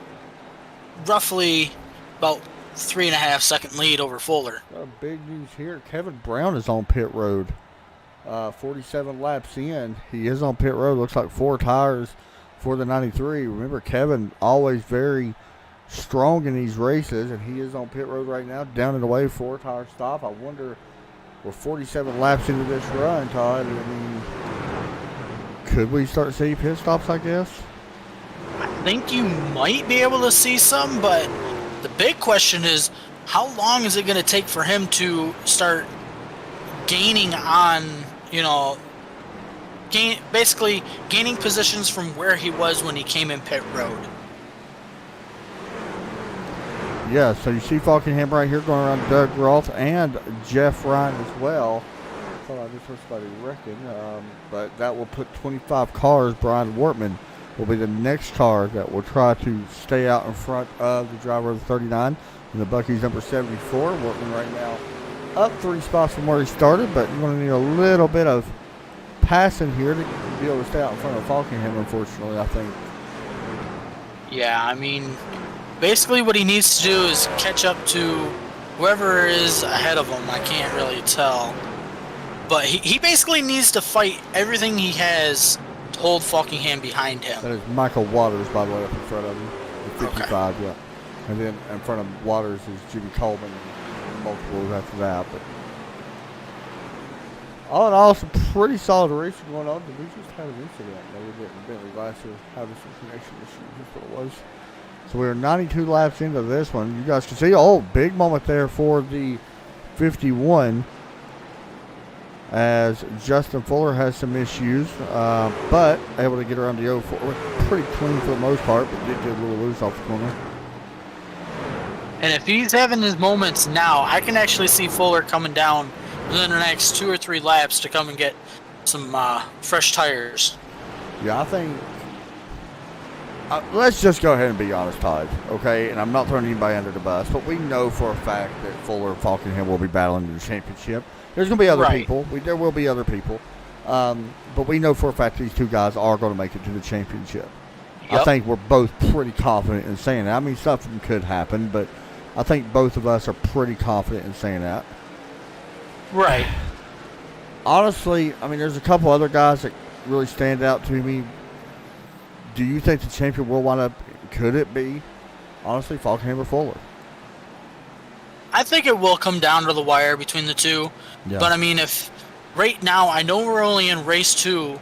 [SPEAKER 2] roughly about 3.5 second lead over Fuller.
[SPEAKER 1] Big news here. Kevin Brown is on pit road. 47 laps in. He is on pit road. Looks like 4 tires for the 93. Remember, Kevin always very strong in these races, and he is on pit road right now, down and away, 4-tire stop. I wonder, we're 47 laps into this run, Todd. I mean, could we start seeing pit stops, I guess?
[SPEAKER 2] I think you might be able to see some, but the big question is, how long is it going to take for him to start gaining on, basically gaining positions from where he was when he came in pit road?
[SPEAKER 1] Yeah, so you see Falkenham right here going around Doug Roth and Jeff Ryan as well. I thought I just heard somebody wrecking, but that will put 25 cars. Brian Wortman will be the next car that will try to stay out in front of the driver of the 39 and the Bucky's number 74. Wortman right now up 3 spots from where he started, but you're going to need a little bit of passing here to be able to stay out in front of Falkenham, unfortunately, I think.
[SPEAKER 2] Yeah, I mean, basically what he needs to do is catch up to whoever is ahead of him. I can't really tell. But he basically needs to fight everything he has to hold Falkingham behind him.
[SPEAKER 1] That is Michael Waters, by the way, up in front of him. The 55,
[SPEAKER 2] okay.
[SPEAKER 1] Yeah. And then in front of Waters is Jimmy Coleman and multiples after that. But all in all, some pretty solid racing going on. Did we just have an incident? No, we didn't. Bentley last year had this connection issue. That's what it was. So we're 92 laps into this one. You guys can see, big moment there for the 51 as Justin Fuller has some issues, but able to get around the 04. Pretty clean for the most part, but did get a little loose off the corner.
[SPEAKER 2] And if he's having his moments now, I can actually see Fuller coming down within the next 2 or 3 laps to come and get some fresh tires.
[SPEAKER 1] Yeah, I think let's just go ahead and be honest, Todd, okay? And I'm not throwing anybody under the bus, but we know for a fact that Fuller and Falkenham will be battling in the championship. There's going to be other people. There will be other people. But we know for a fact these 2 guys are going to make it to the championship. Yep. I think we're both pretty confident in saying that. I mean, something could happen, but I think both of us are pretty confident in saying that.
[SPEAKER 2] Right.
[SPEAKER 1] Honestly, I mean, there's a couple other guys that really stand out to me. Do you think the champion will wind up, could it be, honestly, Falkenham or Fuller?
[SPEAKER 2] I think it will come down to the wire between the 2. Yeah. But, I mean, if right now, I know we're only in race 2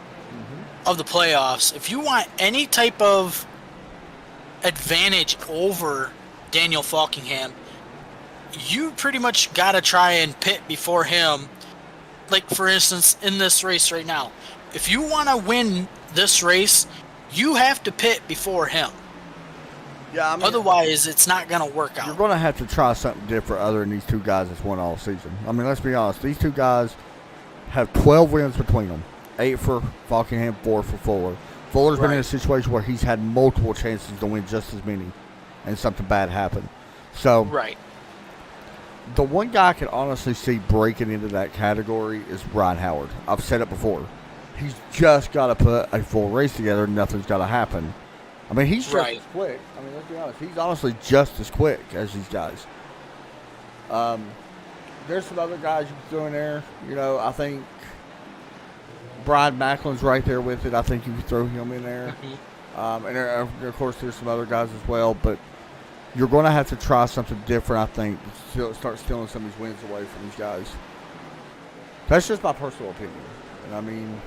[SPEAKER 2] of the playoffs. If you want any type of advantage over Daniel Falkingham, you pretty much got to try and pit before him. Like, for instance, in this race right now. If you want to win this race, you have to pit before him. Yeah, I mean, otherwise, it's not going to work out.
[SPEAKER 1] You're going to have to try something different other than these 2 guys that's won all season. I mean, let's be honest. These 2 guys have 12 wins between them. 8 for Falkingham, 4 for Fuller. Fuller's been in a situation where he's had multiple chances to win just as many, and something bad happened. So, the one guy I can honestly see breaking into that category is Ryan Howard. I've said it before. He's just got to put a full race together, and nothing's got to happen. I mean, he's just as quick. I mean, let's be honest. He's honestly just as quick as these guys. There's some other guys you can throw in there. You know, I think Brian Macklin's right there with it. I think you can throw him in there. And there, of course, there's some other guys as well. But you're going to have to try something different, I think, to start stealing some of these wins away from these guys. That's just my personal opinion. And I mean,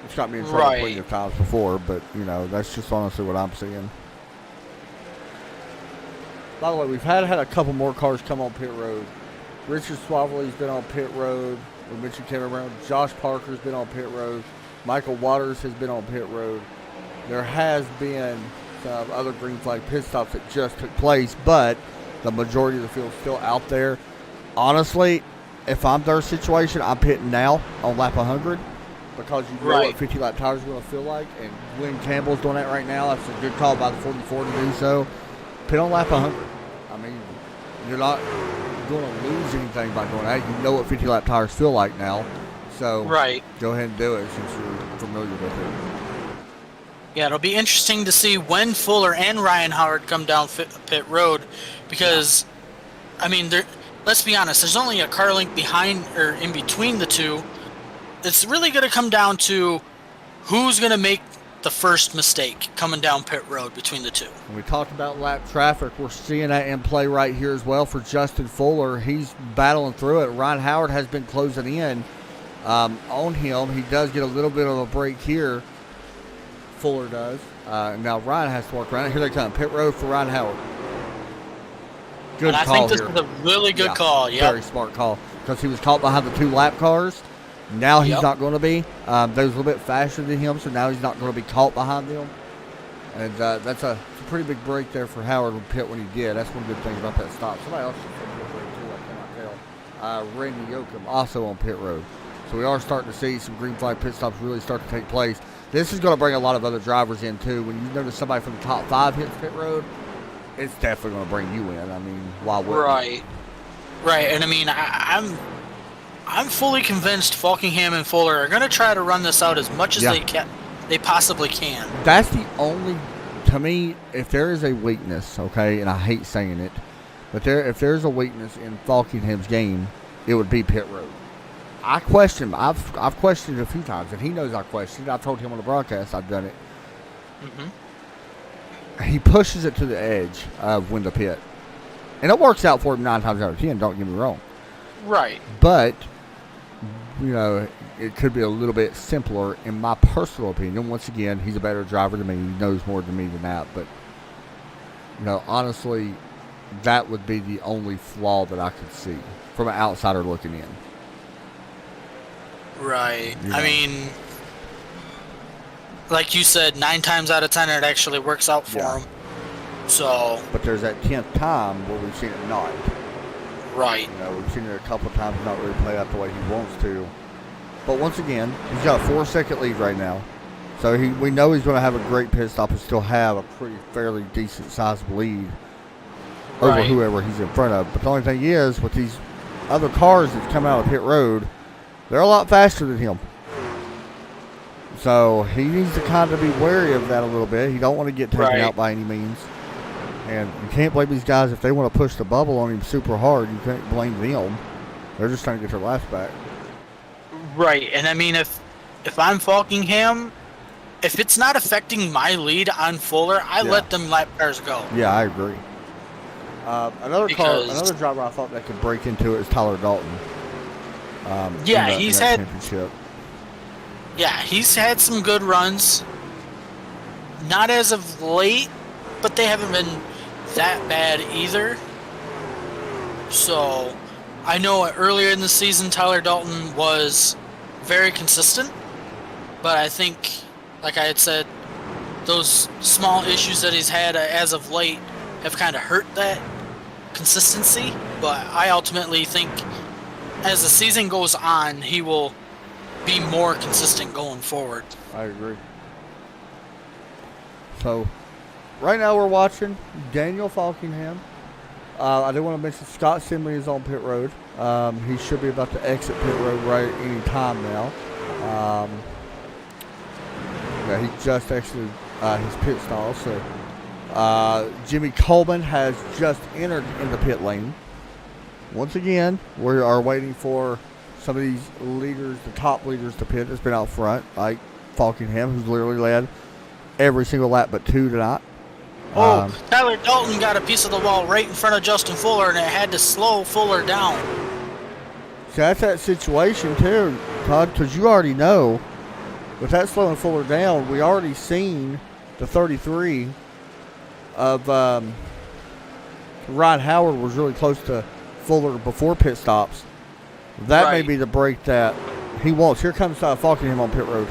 [SPEAKER 1] it's got me in trouble plenty of times before, but, you know, that's just honestly what I'm seeing. By the way, we've had a couple more cars come on pit road. Richard Swavely's been on pit road. We mentioned Cameron Brown. Josh Parker's been on pit road. Michael Waters has been on pit road. There has been some other green flag pit stops that just took place, but the majority of the field's still out there. Honestly, if I'm their situation, I'm pitting now on lap 100 because you know what 50-lap tires are going to feel like, and Glenn Campbell's doing that right now. That's a good call by the 44 to do so. Pit on lap 100. I mean, you're not going to lose anything by doing that. You know what 50-lap tires feel like now. So go ahead and do it since you're familiar with it.
[SPEAKER 2] Yeah, it'll be interesting to see when Fuller and Ryan Howard come down pit road because, I mean, let's be honest, there's only a car length behind or in between the two. It's really going to come down to who's going to make the first mistake coming down pit road between the two.
[SPEAKER 1] When we talked about lap traffic, we're seeing that in play right here as well for Justin Fuller. He's battling through it. Ryan Howard has been closing in on him. He does get a little bit of a break here. Fuller does. Now Ryan has to work around it. Here they come. Pit road for Ryan Howard. Good call.
[SPEAKER 2] I think this is a really good call. Yeah.
[SPEAKER 1] Very smart call because he was caught behind the two lap cars. Now he's not going to be. They're a little bit faster than him, so now he's not going to be caught behind them. And that's a pretty big break there for Howard with pit when he did. That's one good thing about that stop. Somebody else just said break too, I cannot tell. Randy Yoakum also on pit road. So we are starting to see some green flag pit stops really start to take place. This is going to bring a lot of other drivers in too. When you notice somebody from the top 5 hits pit road, it's definitely going to bring you in. I mean, why wouldn't it?
[SPEAKER 2] Right. And I mean, I'm fully convinced Falkingham and Fuller are going to try to run this out as much as they possibly can.
[SPEAKER 1] That's the only, to me, if there is a weakness, okay, and I hate saying it, but if there's a weakness in Falkingham's game, it would be pit road. I question him. I've questioned it a few times, and he knows I questioned it. I told him on the broadcast I've done it. He pushes it to the edge of when to pit. And it works out for him 9 times out of 10, don't get me wrong.
[SPEAKER 2] Right.
[SPEAKER 1] But, you know, it could be a little bit simpler in my personal opinion. Once again, he's a better driver than me. He knows more than me than that. But, you know, honestly, that would be the only flaw that I could see from an outsider looking in.
[SPEAKER 2] Right. You know? I mean, like you said, 9 times out of 10 it actually works out for him. So.
[SPEAKER 1] But there's that 10th time where we've seen it not.
[SPEAKER 2] Right.
[SPEAKER 1] You know, we've seen it a couple of times not really play out the way he wants to. But once again, he's got a 4-second lead right now. So we know he's going to have a great pit stop and still have a pretty fairly decent sized lead over whoever he's in front of. But the only thing is, with these other cars that come out of pit road, they're a lot faster than him. So he needs to kind of be wary of that a little bit. He don't want to get taken out by any means. And you can't blame these guys if they want to push the bubble on him super hard. You can't blame them. They're just trying to get their laps back.
[SPEAKER 2] Right. And I mean, if I'm Falkingham, if it's not affecting my lead on Fuller, I let them lap cars go.
[SPEAKER 1] Yeah, I agree. Another driver I thought that could break into it is Tyler Dalton.
[SPEAKER 2] He's had some good runs. Not as of late, but they haven't been that bad either. So, I know earlier in the season Tyler Dalton was very consistent, but I think, like I had said, those small issues that he's had as of late have kind of hurt that consistency. But I ultimately think as the season goes on, he will be more consistent going forward.
[SPEAKER 1] I agree. So, right now we're watching Daniel Falkingham. I do want to mention Scott Simley is on pit road. He should be about to exit pit road right any time now. Yeah, he just exited his pit stall. So, Jimmy Coleman has just entered in the pit lane. Once again, we are waiting for some of these leaders, the top leaders to pit. That's been out front, like Falkingham, who's literally led every single lap but 2 tonight.
[SPEAKER 2] Tyler Dalton got a piece of the wall right in front of Justin Fuller, and it had to slow Fuller down.
[SPEAKER 1] So that's that situation too, Todd, because you already know with that slowing Fuller down, we already seen the 33 of Ryan Howard was really close to Fuller before pit stops. That may be the break that he wants. Here comes Falkingham on pit road.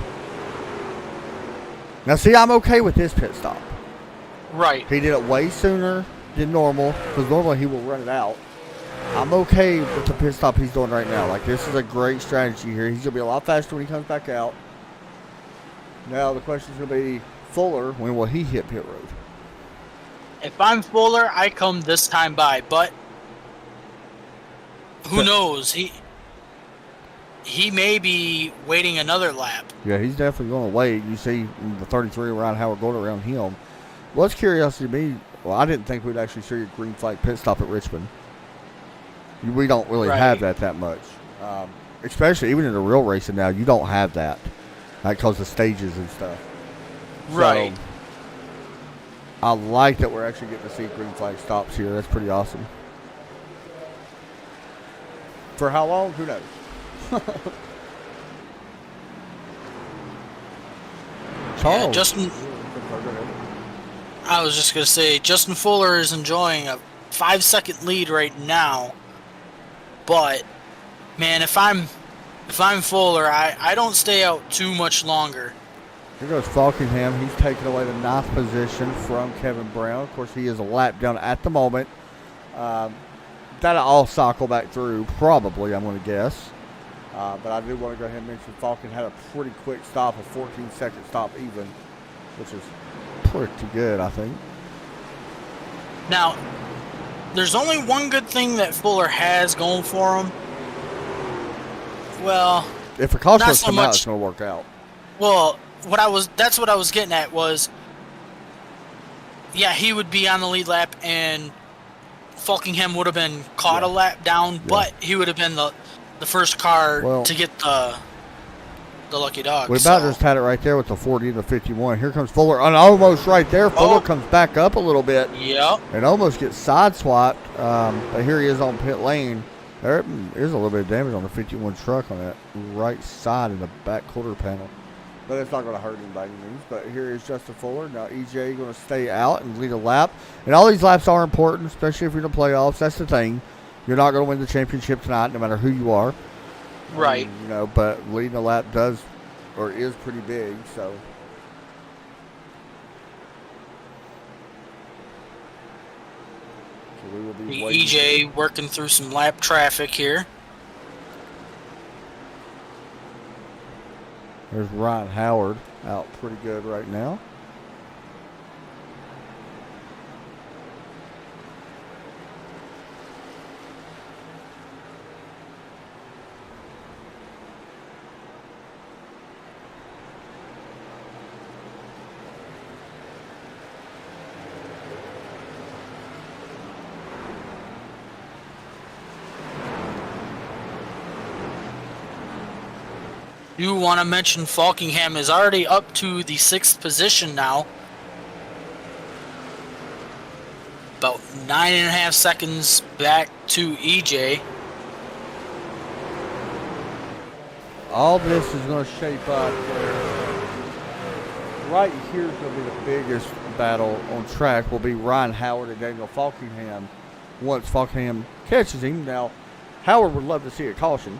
[SPEAKER 1] Now, see, I'm okay with this pit stop.
[SPEAKER 2] Right.
[SPEAKER 1] He did it way sooner than normal, because normally he will run it out. I'm okay with the pit stop he's doing right now. Like, this is a great strategy here. He's going to be a lot faster when he comes back out. Now, the question is going to be, Fuller, when will he hit pit road?
[SPEAKER 2] If I'm Fuller, I come this time by, but who knows? He may be waiting another lap.
[SPEAKER 1] Yeah, he's definitely going to wait. You see the 33 around Howard going around him. What's curiosity to me, well, I didn't think we'd actually see a green flag pit stop at Richmond. We don't really have that much. Especially even in the real racing now, you don't have that. Because of stages and stuff.
[SPEAKER 2] Right.
[SPEAKER 1] So, I like that we're actually getting to see green flag stops here. That's pretty awesome. For how long? Who knows? Charles.
[SPEAKER 2] Yeah, Justin. I was just gonna say Justin Fuller is enjoying a 5-second lead right now, but man, if I'm Fuller, I don't stay out too much longer.
[SPEAKER 1] Here goes Falkingham. He's taking away the 9th position from Kevin Brown. Of course, he is a lap down at the moment. That'll all cycle back through, probably, I'm going to guess. But I do want to go ahead and mention Falkin had a pretty quick stop, a 14-second stop even, which is pretty good, I think.
[SPEAKER 2] Now, there's only one good thing that Fuller has going for him. Well,
[SPEAKER 1] if a caution
[SPEAKER 2] was
[SPEAKER 1] come out, it's going to work out.
[SPEAKER 2] Well, that's what I was getting at was, yeah, he would be on the lead lap and Falkingham would have been caught a lap down, but he would have been the first car to get the lucky dog.
[SPEAKER 1] We about just had it right there with the 40 and the 51. Here comes Fuller, and almost right there. Fuller comes back up a little bit.
[SPEAKER 2] Yep.
[SPEAKER 1] And almost gets sideswiped. But here he is on pit lane. There is a little bit of damage on the 51 truck on that right side in the back quarter panel. But it's not going to hurt him by any means. But here is Justin Fuller. Now EJ going to stay out and lead a lap. And all these laps are important, especially if you're in the playoffs. That's the thing. You're not going to win the championship tonight, no matter who you are.
[SPEAKER 2] Right.
[SPEAKER 1] But leading a lap is pretty big. So. We will be
[SPEAKER 2] EJ working through some lap traffic here.
[SPEAKER 1] There's Ryan Howard out pretty good right now.
[SPEAKER 2] You want to mention Falkingham is already up to the 6th position now. About 9.5 seconds back to EJ.
[SPEAKER 1] All this is going to shape up where right here is going to be the biggest battle on track will be Ryan Howard and Daniel Falkingham once Falkingham catches him. Now, Howard would love to see a caution.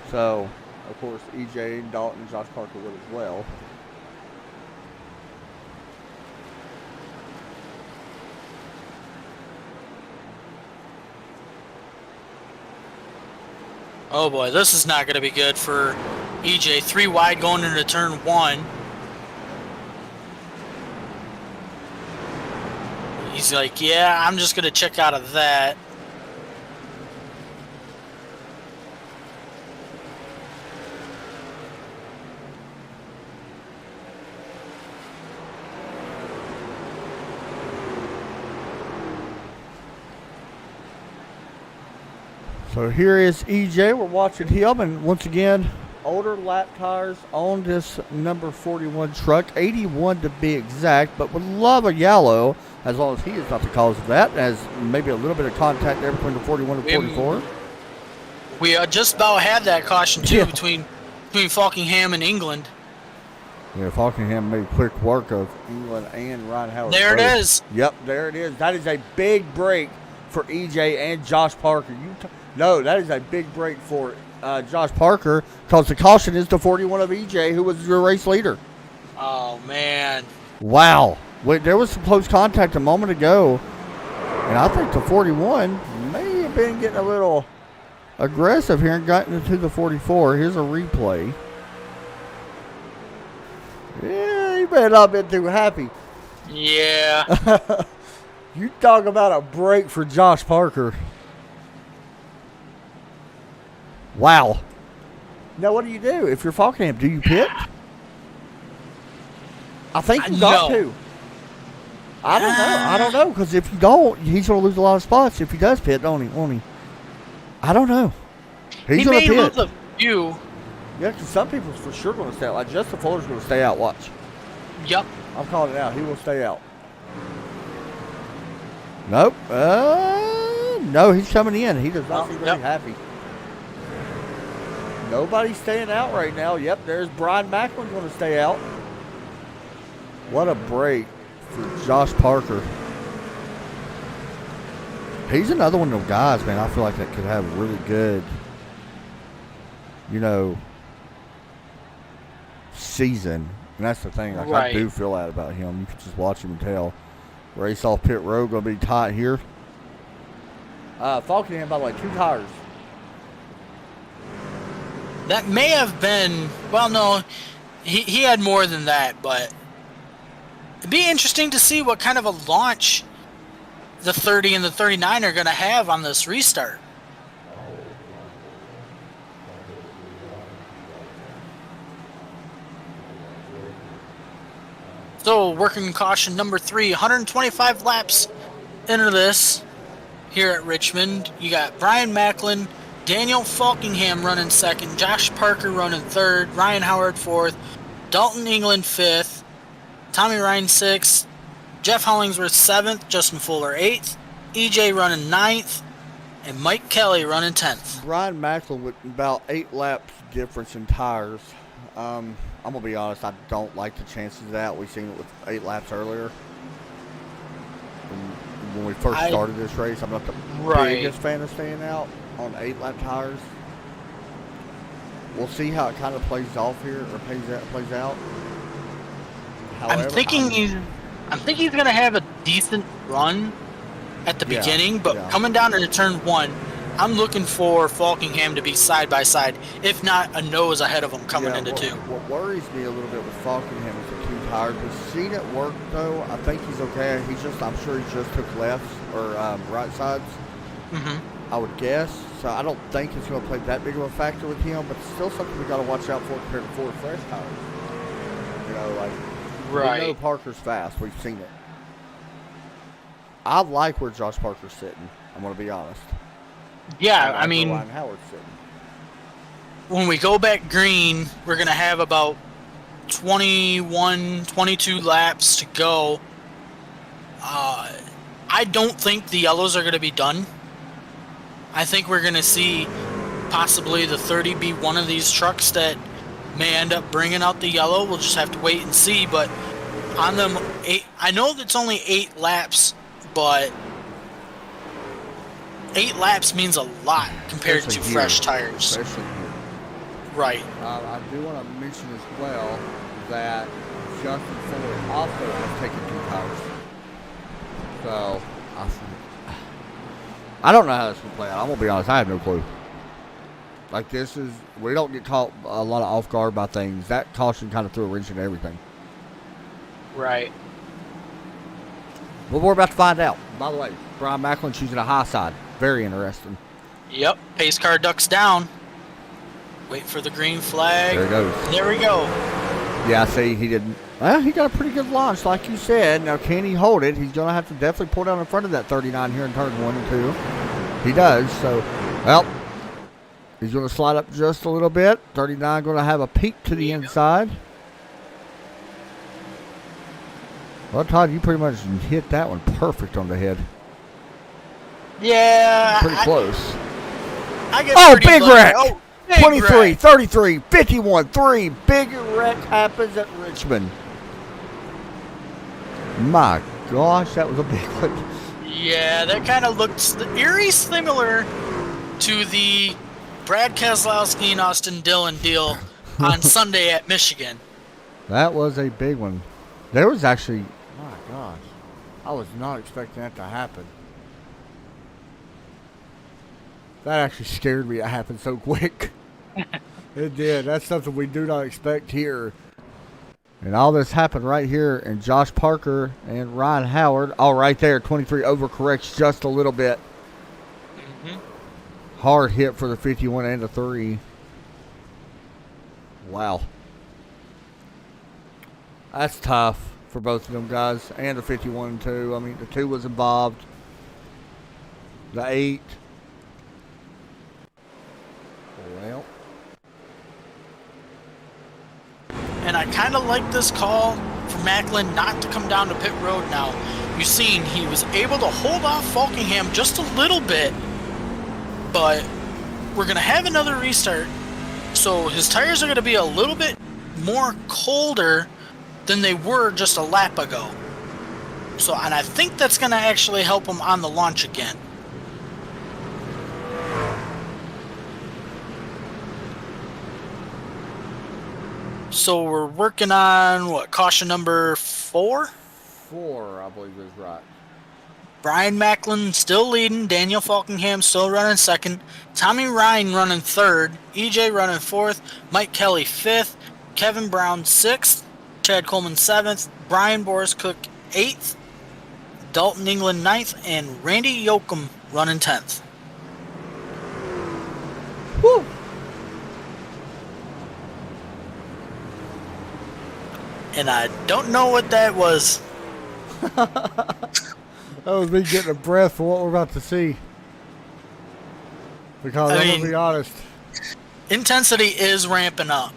[SPEAKER 1] So, of course, EJ, Dalton, and Josh Parker would as well.
[SPEAKER 2] Oh boy, this is not going to be good for EJ. 3 wide going into turn 1. He's like, yeah, I'm just going to check out of that.
[SPEAKER 1] So here is EJ. We're watching him, and once again, older lap tires on this number 41 truck, 81 to be exact, but would love a yellow, as long as he is not the cause of that, as maybe a little bit of contact there between the 41 and 44.
[SPEAKER 2] We just about had that caution, too, between Falkingham and England.
[SPEAKER 1] Yeah, Falkingham made quick work of England and Ryan Howard.
[SPEAKER 2] There it is.
[SPEAKER 1] Yep, there it is. That is a big break for EJ and Josh Parker. No, that is a big break for Josh Parker, because the caution is the 41 of EJ, who was your race leader.
[SPEAKER 2] Oh, man.
[SPEAKER 1] Wow. Wait, there was some close contact a moment ago, and I think the 41 may have been getting a little aggressive here and gotten into the 44. Here's a replay. Yeah, he may not have been too happy.
[SPEAKER 2] Yeah.
[SPEAKER 1] You talk about a break for Josh Parker. Wow. Now, what do you do if you're Falkingham? Do you pit? I think you got to. I don't know, because if you don't, he's going to lose a lot of spots. If he does pit, won't he? I don't know. He's going to pit.
[SPEAKER 2] Lose a few.
[SPEAKER 1] Yeah, because some people's for sure going to stay out. Like Justin Fuller's going to stay out. Watch.
[SPEAKER 2] Yep.
[SPEAKER 1] I'm calling it out. He will stay out. Nope. No, he's coming in. He does not seem very happy. Nobody's staying out right now. Yep, there's Brian Macklin going to stay out. What a break for Josh Parker. He's another one of those guys, man, I feel like that could have a really good, season. And that's the thing. Like, I do feel that about him. You can just watch him and tell. Race off pit road, going to be tight here. Falkingham by like 2 tires.
[SPEAKER 2] That may have been, well, no, he had more than that, but it'd be interesting to see what kind of a launch the 30 and the 39 are going to have on this restart. So, working caution number 3, 125 laps into this here at Richmond. You got Brian Macklin, Daniel Falkingham running second, Josh Parker running third, Ryan Howard fourth, Dalton England fifth, Tommy Ryan 6th, Jeff Hollingsworth 7th, Justin Fuller 8th, EJ running 9th, and Mike Kelly running 10th.
[SPEAKER 1] Brian Macklin with about 8 laps difference in tires. I'm going to be honest, I don't like the chances of that. We've seen it with 8 laps earlier. When we first started this race, I'm not the biggest fan of staying out on 8-lap tires. We'll see how it kind of plays off here, or plays out. However,
[SPEAKER 2] I'm thinking he's going to have a decent run at the beginning, but coming down into turn 1, I'm looking for Falkingham to be side by side, if not a nose ahead of him coming into 2.
[SPEAKER 1] What worries me a little bit with Falkingham is the 2 tires. We've seen it work though. I think he's okay. I'm sure he just took lefts or right sides. I would guess. So I don't think it's going to play that big of a factor with him, but it's still something we got to watch out for compared to 4 fresh tires. We know Parker's fast. We've seen it. I like where Josh Parker's sitting. I'm going to be honest.
[SPEAKER 2] Yeah, I mean,
[SPEAKER 1] Ryan Howard's sitting.
[SPEAKER 2] When we go back green, we're going to have about 21, 22 laps to go. I don't think the yellows are going to be done. I think we're going to see possibly the 30 be one of these trucks that may end up bringing out the yellow. We'll just have to wait and see. But on them, I know that's only 8 laps, but 8 laps means a lot compared to fresh tires.
[SPEAKER 1] Especially here.
[SPEAKER 2] Right.
[SPEAKER 1] I do want to mention as well that Justin Fuller also has taken 2 tires. So, I don't know how this will play out. I'm going to be honest, I have no clue. Like, we don't get caught a lot of off guard by things. That caution kind of threw a wrench into everything.
[SPEAKER 2] Right.
[SPEAKER 1] But we're about to find out. By the way, Brian Macklin choosing a high side. Very interesting.
[SPEAKER 2] Yep. Pace car ducks down. Wait for the green flag.
[SPEAKER 1] There it goes.
[SPEAKER 2] There we go.
[SPEAKER 1] Yeah, see, he didn't. Well, he got a pretty good launch, like you said. Now, can he hold it? He's going to have to definitely pull down in front of that 39 here in turn 1 and 2. He does, so, well, he's going to slide up just a little bit. 39 going to have a peek to the inside. Well, Todd, you pretty much hit that one perfect on the head.
[SPEAKER 2] Yeah.
[SPEAKER 1] Pretty close.
[SPEAKER 2] I get
[SPEAKER 1] Oh,
[SPEAKER 2] pretty
[SPEAKER 1] big
[SPEAKER 2] lucky.
[SPEAKER 1] wreck!
[SPEAKER 2] Oh, big
[SPEAKER 1] 23,
[SPEAKER 2] wreck.
[SPEAKER 1] 33, 51, 3. Big wreck happens at Richmond. My gosh, that was a big one.
[SPEAKER 2] Yeah, that kind of looked eerie similar to the Brad Keselowski and Austin Dillon deal on Sunday at Michigan.
[SPEAKER 1] That was a big one. There was actually, my gosh, I was not expecting that to happen. That actually scared me. It happened so quick. It did. That's something we do not expect here. And all this happened right here, and Josh Parker and Ryan Howard, all right there, 23 overcorrects just a little bit.
[SPEAKER 2] Mm-hmm.
[SPEAKER 1] Hard hit for the 51 and the 3. Wow. That's tough for both of them guys, and the 51 and 2. I mean, the 2 was involved. The 8. Well.
[SPEAKER 2] And I kind of like this call for Macklin not to come down to pit road now. You've seen he was able to hold off Falkingham just a little bit, but we're going to have another restart, so his tires are going to be a little bit more colder than they were just a lap ago. So, and I think that's going to actually help him on the launch again. So we're working on, what, caution number 4?
[SPEAKER 1] 4, I believe is right.
[SPEAKER 2] Brian Macklin still leading. Daniel Falkingham still running second. Tommy Ryan running third. EJ running fourth. Mike Kelly fifth. Kevin Brown sixth. Chad Coleman seventh. Brian Boris Cook eighth. Dalton England ninth. And Randy Yoakum running 10th.
[SPEAKER 1] Woo!
[SPEAKER 2] And I don't know what that was.
[SPEAKER 1] That was me getting a breath for what we're about to see. Because I'm going to be honest.
[SPEAKER 2] Intensity is ramping up.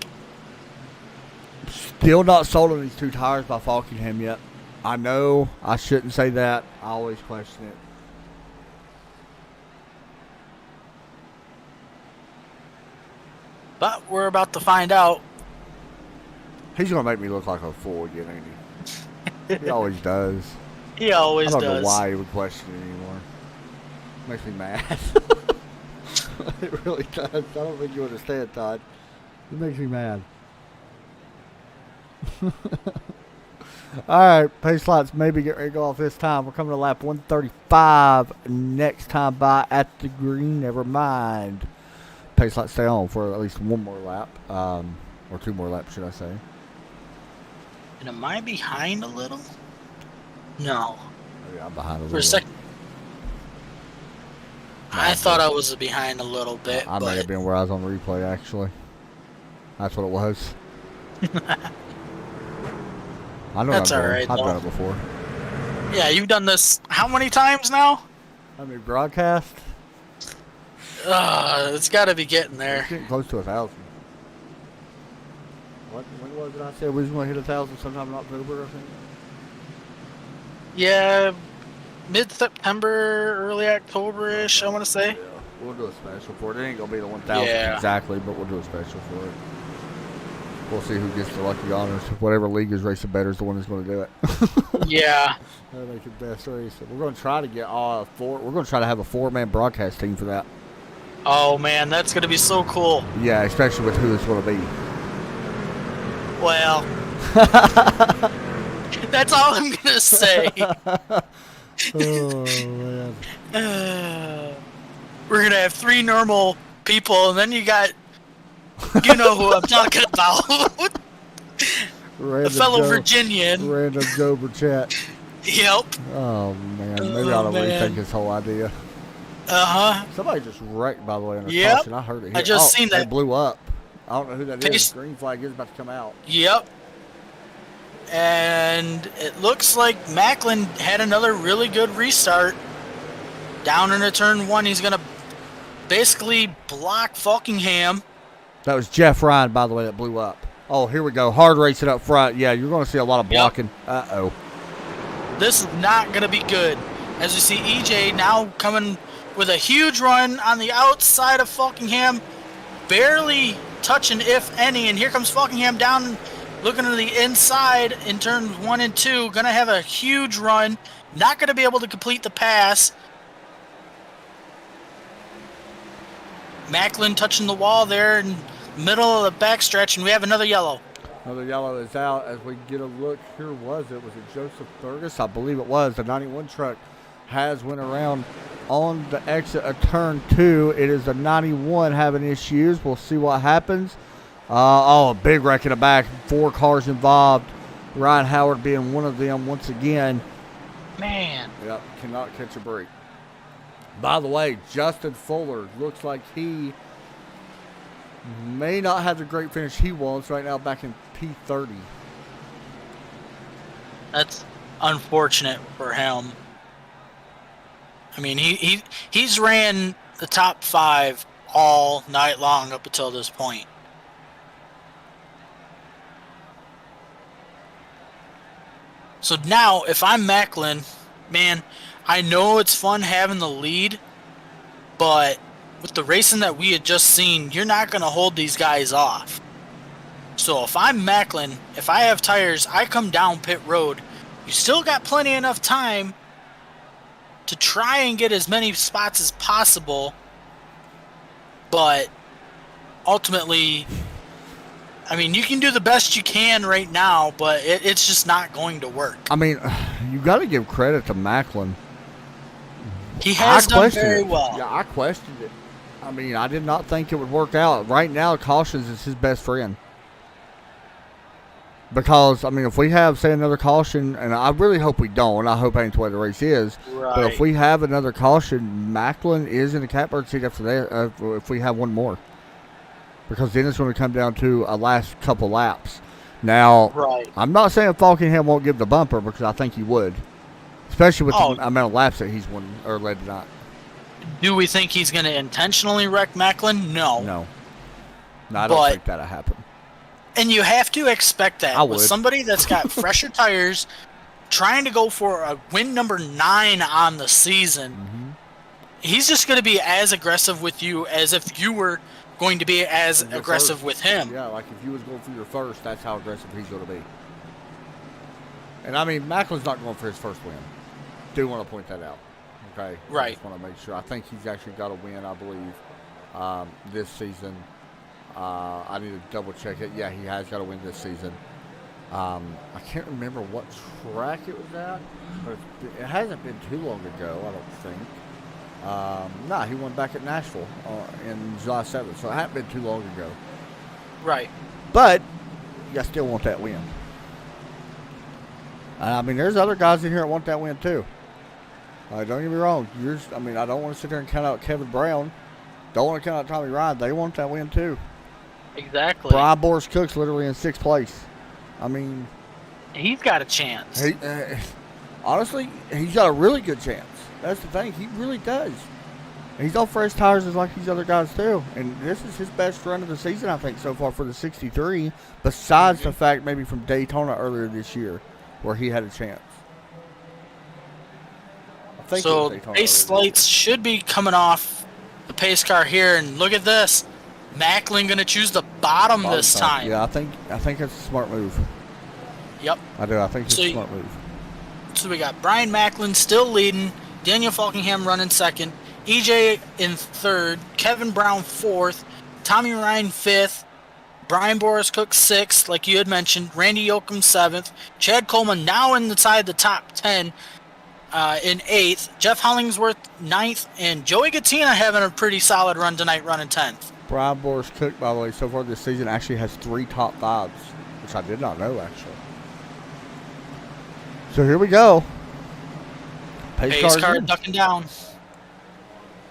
[SPEAKER 1] Still not sold on these 2 tires by Falkingham yet. I know I shouldn't say that. I always question it.
[SPEAKER 2] But we're about to find out.
[SPEAKER 1] He's going to make me look like a fool again, ain't he? He always does.
[SPEAKER 2] He always
[SPEAKER 1] does. I
[SPEAKER 2] does.
[SPEAKER 1] don't know why he would question it anymore. Makes me mad. It really does. I don't think you understand, Todd. It makes me mad. Alright, pace lights maybe get ready to go off this time. We're coming to lap 135 next time by at the green. Never mind. Pace lights stay on for at least 1 more lap. Or 2 more laps, should I say.
[SPEAKER 2] And am I behind a little? No.
[SPEAKER 1] Maybe I'm behind a little.
[SPEAKER 2] For a second. I thought I was behind a little bit.
[SPEAKER 1] I may have been where I was on the replay, actually. That's what it was. I know
[SPEAKER 2] That's
[SPEAKER 1] what I'm doing.
[SPEAKER 2] alright,
[SPEAKER 1] I've
[SPEAKER 2] though.
[SPEAKER 1] done it before.
[SPEAKER 2] Yeah, you've done this how many times now?
[SPEAKER 1] I mean, broadcast.
[SPEAKER 2] It's got to be getting there.
[SPEAKER 1] It's getting close to 1,000. When was it I said we was going to hit 1,000 sometime in October, I think?
[SPEAKER 2] Yeah, mid-September, early October-ish, I want to say.
[SPEAKER 1] Yeah, we'll do a special for it. It ain't going to be the 1,000 exactly, but we'll do a special for it. We'll see who gets the lucky honors. Whatever league is racing better is the one that's going to do it.
[SPEAKER 2] Yeah.
[SPEAKER 1] That'll make it best race. We're going to try to get all 4. We're going to try to have a 4-man broadcast team for that.
[SPEAKER 2] Oh, man, that's going to be so cool.
[SPEAKER 1] Yeah, especially with who it's going to be.
[SPEAKER 2] Well, that's all I'm going to say.
[SPEAKER 1] Oh, man.
[SPEAKER 2] We're going to have 3 normal people, and then you got, you know who I'm talking about. A fellow Virginian.
[SPEAKER 1] Random Joe Burchett.
[SPEAKER 2] Yep.
[SPEAKER 1] Oh man, maybe I ought to rethink this whole idea. Somebody just wrecked, by the way, in a
[SPEAKER 2] Yep.
[SPEAKER 1] caution. I heard it.
[SPEAKER 2] I just seen
[SPEAKER 1] They
[SPEAKER 2] that.
[SPEAKER 1] blew up. I don't know who that is.
[SPEAKER 2] Pace-
[SPEAKER 1] Green flag is about to come out.
[SPEAKER 2] Yep. And it looks like Macklin had another really good restart. Down into turn 1, he's going to basically block Falkingham.
[SPEAKER 1] That was Jeff Ryan, by the way, that blew up. Oh, here we go. Hard racing up front. Yeah, you're going to see a lot of blocking. Yep. Uh-oh.
[SPEAKER 2] This is not going to be good. As we see EJ now coming with a huge run on the outside of Falkingham. Barely touching, if any. And here comes Falkingham down, looking to the inside in turns 1 and 2. Going to have a huge run. Not going to be able to complete the pass. Macklin touching the wall there in the middle of the backstretch, and we have another yellow.
[SPEAKER 1] Another yellow is out as we get a look. Here was it? Was it Joseph Fergus? I believe it was. The 91 truck has went around on the exit of turn 2. It is the 91 having issues. We'll see what happens. A big wreck in the back. 4 cars involved. Ryan Howard being one of them once again.
[SPEAKER 2] Man.
[SPEAKER 1] Yep, cannot catch a break. By the way, Justin Fuller looks like he may not have the great finish he wants right now back in P30.
[SPEAKER 2] That's unfortunate for him. I mean, he's ran the top 5 all night long up until this point. So now, if I'm Macklin, man, I know it's fun having the lead, but with the racing that we had just seen, you're not going to hold these guys off. So if I'm Macklin, if I have tires, I come down pit road. You still got plenty enough time to try and get as many spots as possible, but ultimately, I mean, you can do the best you can right now, but it's just not going to work.
[SPEAKER 1] I mean, you got to give credit to Macklin.
[SPEAKER 2] He has done very well.
[SPEAKER 1] Yeah, I questioned it. I mean, I did not think it would work out. Right now, cautions is his best friend. Because, I mean, if we have, say, another caution, and I really hope we don't. I hope ain't the way the race is.
[SPEAKER 2] Right.
[SPEAKER 1] But if we have another caution, Macklin is in the catbird seat after that if we have one more. Because then it's going to come down to a last couple laps. Now,
[SPEAKER 2] right.
[SPEAKER 1] I'm not saying Falkingham won't give the bumper because I think he would. Especially with the amount of laps that he's won or led tonight.
[SPEAKER 2] Do we think he's going to intentionally wreck Macklin? No.
[SPEAKER 1] No, I don't think that'll happen.
[SPEAKER 2] And you have to expect that.
[SPEAKER 1] I would.
[SPEAKER 2] With somebody that's got fresher tires, trying to go for a win number 9 on the season, he's just going to be as aggressive with you as if you were going to be as aggressive
[SPEAKER 1] first.
[SPEAKER 2] With him.
[SPEAKER 1] Yeah, like if you was going for your first, that's how aggressive he's going to be. And I mean, Macklin's not going for his first win. Do want to point that out. Okay.
[SPEAKER 2] Right.
[SPEAKER 1] I just want to make sure. I think he's actually got a win, I believe, this season. I need to double check it. Yeah, he has got a win this season. I can't remember what track it was at, but it hasn't been too long ago, I don't think. He won back at Nashville in July 7th, so it hasn't been too long ago.
[SPEAKER 2] Right.
[SPEAKER 1] But you still want that win. I mean, there's other guys in here that want that win too. Don't get me wrong. I don't want to sit there and count out Kevin Brown. Don't want to count out Tommy Ryan. They want that win too.
[SPEAKER 2] Exactly.
[SPEAKER 1] Brian Boris Cook's literally in 6th place. I mean,
[SPEAKER 2] he's got a chance.
[SPEAKER 1] Honestly, he's got a really good chance. That's the thing. He really does. He's on fresh tires just like these other guys too. And this is his best run of the season, I think, so far for the 63, besides the fact maybe from Daytona earlier this year where he had a chance.
[SPEAKER 2] So pace lights should be coming off the pace car here, and look at this. Macklin going to choose the bottom this time.
[SPEAKER 1] Yeah, I think it's a smart move.
[SPEAKER 2] Yep.
[SPEAKER 1] I do. I think it's a smart move.
[SPEAKER 2] So we got Brian Macklin still leading, Daniel Falkingham running second, EJ in third, Kevin Brown fourth, Tommy Ryan fifth, Brian Boris Cook sixth, like you had mentioned, Randy Yoakum seventh, Chad Coleman now inside the top 10 in eighth, Jeff Hollingsworth ninth, and Joey Gattina having a pretty solid run tonight, running 10th.
[SPEAKER 1] Brian Boris Cook, by the way, so far this season actually has 3 top 5s, which I did not know actually. So here we go.
[SPEAKER 2] Pace car ducking down.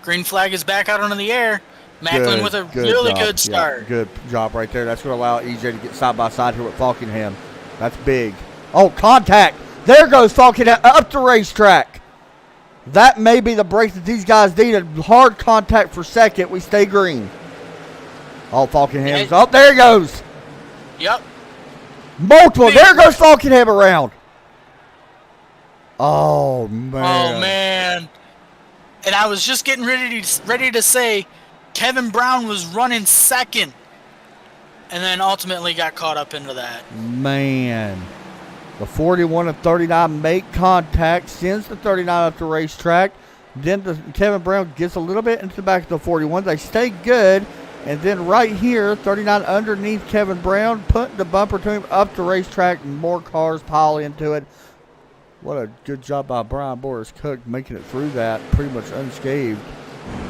[SPEAKER 2] Green flag is back out into the air. Macklin with a really good start.
[SPEAKER 1] Yeah, good job right there. That's going to allow EJ to get side by side here with Falkingham. That's big. Oh, contact. There goes Falkingham up the racetrack. That may be the break that these guys needed. Hard contact for second. We stay green. Oh, Falkingham's up. There he goes.
[SPEAKER 2] Yep.
[SPEAKER 1] Multiple. There goes Falkingham around. Oh, man.
[SPEAKER 2] Oh, man. And I was just getting ready to say Kevin Brown was running second. And then ultimately got caught up into that.
[SPEAKER 1] Man. The 41 and 39 make contact, sends the 39 up the racetrack. Then Kevin Brown gets a little bit into the back of the 41. They stay good. And then right here, 39 underneath Kevin Brown, putting the bumper to him up the racetrack. And more cars pile into it. What a good job by Brian Boris Cook making it through that pretty much unscathed.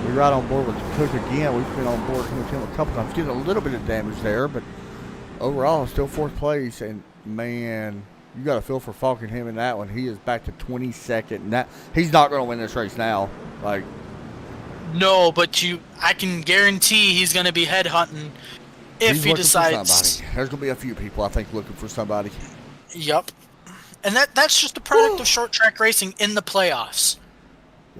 [SPEAKER 1] We're right on board with Cook again. We've been on board with him a couple times. Getting a little bit of damage there, but overall, still fourth place. And, man, you got to feel for Falkingham in that one. He is back to 22nd. And he's not going to win this race now.
[SPEAKER 2] No, but I can guarantee he's going to be headhunting if he decides.
[SPEAKER 1] There's going to be a few people, I think, looking for somebody.
[SPEAKER 2] Yep. And that's just a product of short track racing in the playoffs.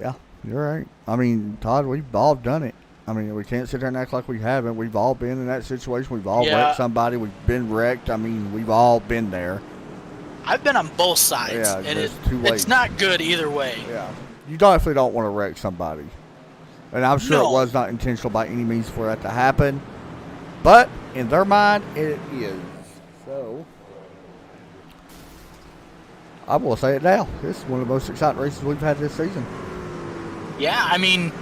[SPEAKER 1] Yeah, you're right. I mean, Todd, we've all done it. I mean, we can't sit there and act like we haven't. We've all been in that situation. We've all wrecked somebody. We've been wrecked. I mean, we've all been there.
[SPEAKER 2] I've been on both sides.
[SPEAKER 1] Yeah,
[SPEAKER 2] and it's not good either way.
[SPEAKER 1] Yeah. You definitely don't want to wreck somebody. And I'm sure it was not intentional by any means for that to happen. But in their mind, it is. So I will say it now. This is one of the most exciting races we've had this season.
[SPEAKER 2] Yeah, I mean,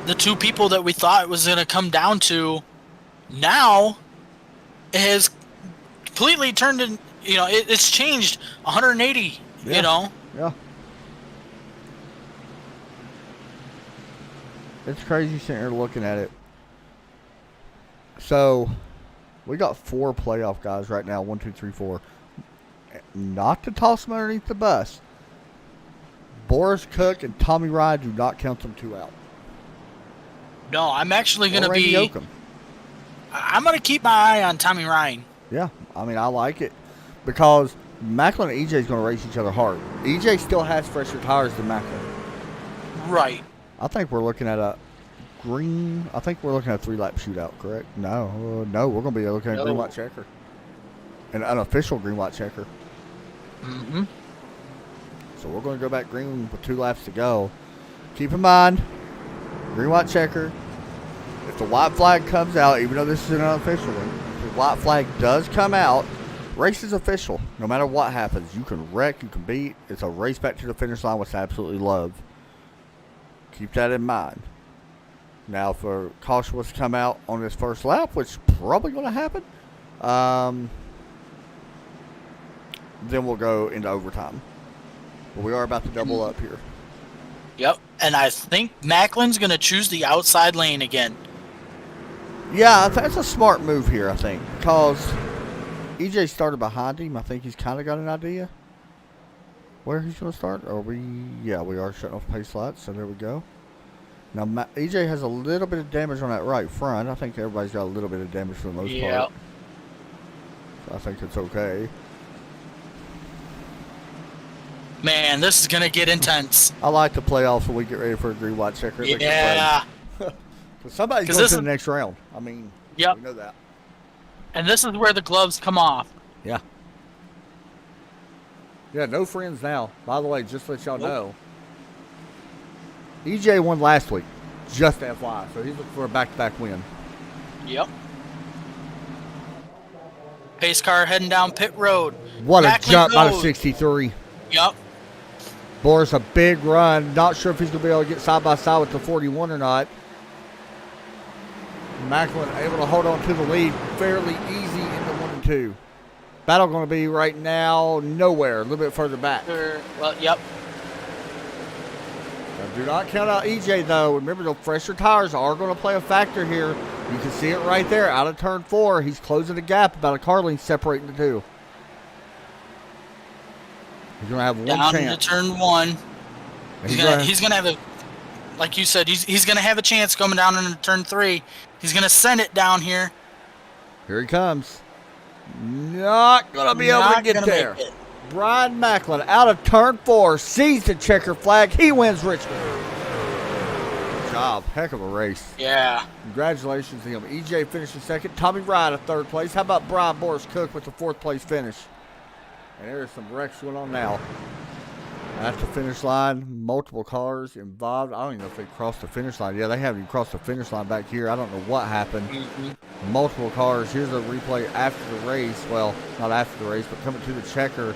[SPEAKER 2] the two people that we thought it was going to come down to now it has completely turned in, it's changed 180,
[SPEAKER 1] Yeah. It's crazy sitting here looking at it. So, we got 4 playoff guys right now. 1, 2, 3, 4. Not to toss them underneath the bus. Boris Cook and Tommy Ryan do not count them 2 out.
[SPEAKER 2] No, I'm actually going to be... I'm going to keep my eye on Tommy Ryan.
[SPEAKER 1] Yeah, I mean, I like it. Because Macklin and EJ is going to race each other hard. EJ still has fresher tires than Macklin.
[SPEAKER 2] Right.
[SPEAKER 1] I think we're looking at a 3-lap shootout, correct? No, we're going to be looking at a green-white checker. An unofficial green-white checker.
[SPEAKER 2] Mm-hmm.
[SPEAKER 1] So we're going to go back green with 2 laps to go. Keep in mind, green-white checker. If the white flag comes out, even though this is an unofficial one, if the white flag does come out, race is official. No matter what happens, you can wreck, you can beat. It's a race back to the finish line, which I absolutely love. Keep that in mind. Now, for caution was to come out on this first lap, which is probably going to happen, then we'll go into overtime. But we are about to double up here.
[SPEAKER 2] Yep, and I think Macklin's going to choose the outside lane again.
[SPEAKER 1] Yeah, that's a smart move here, I think, because EJ started behind him. I think he's kind of got an idea where he's going to start. We are shutting off pace lights, so there we go. Now, EJ has a little bit of damage on that right front. I think everybody's got a little bit of damage for the most part. So I think it's okay.
[SPEAKER 2] Man, this is going to get intense.
[SPEAKER 1] I like the playoffs when we get ready for a green-white checker.
[SPEAKER 2] Yeah.
[SPEAKER 1] Somebody's going to the next round. I mean, we know that.
[SPEAKER 2] And this is where the gloves come off.
[SPEAKER 1] Yeah. Yeah, no friends now. By the way, just to let y'all know, EJ won last week, just FYI, so he's looking for a back-to-back win.
[SPEAKER 2] Yep. Pace car heading down pit road.
[SPEAKER 1] What a jump out of 63.
[SPEAKER 2] Yep.
[SPEAKER 1] Boris, a big run. Not sure if he's going to be able to get side-by-side with the 41 or not. Macklin able to hold on to the lead fairly easy into 1 and 2. Battle going to be right now nowhere, a little bit further back.
[SPEAKER 2] Well, yep.
[SPEAKER 1] Now, do not count out EJ, though. Remember, the fresher tires are going to play a factor here. You can see it right there out of turn 4. He's closing the gap, about a car length separating the two. He's going to have one chance.
[SPEAKER 2] Down to turn 1. He's gonna have a, like you said, he's gonna have a chance coming down into turn 3. He's gonna send it down here.
[SPEAKER 1] Here he comes. Not gonna be able to get there. Brian Macklin out of turn 4, sees the checker flag. He wins Richmond. Good job. Heck of a race.
[SPEAKER 2] Yeah.
[SPEAKER 1] Congratulations to him. EJ finished in second. Tommy Ryan, 3rd place. How about Brian Boris Cook with the 4th place finish? And there's some wrecks going on now. At the finish line, multiple cars involved. I don't even know if they crossed the finish line. Yeah, they haven't even crossed the finish line back here. I don't know what happened. Multiple cars. Here's a replay after the race. Well, not after the race, but coming to the checker.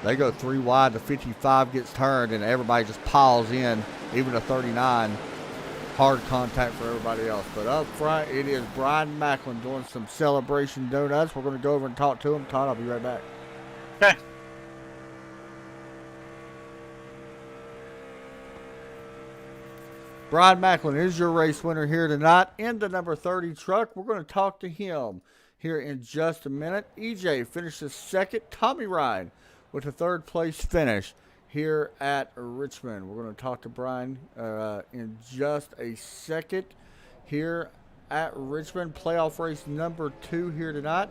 [SPEAKER 1] They go 3 wide. The 55 gets turned, and everybody just piles in, even a 39. Hard contact for everybody else. But up front, it is Brian Macklin doing some celebration donuts. We're going to go over and talk to him. Todd, I'll be right back.
[SPEAKER 2] Okay.
[SPEAKER 1] Brian Macklin is your race winner here tonight in the number 30 truck. We're going to talk to him here in just a minute. EJ finishes second. Tommy Ryan with a 3rd place finish here at Richmond. We're going to talk to Brian in just a second here at Richmond. Playoff race number 2 here tonight.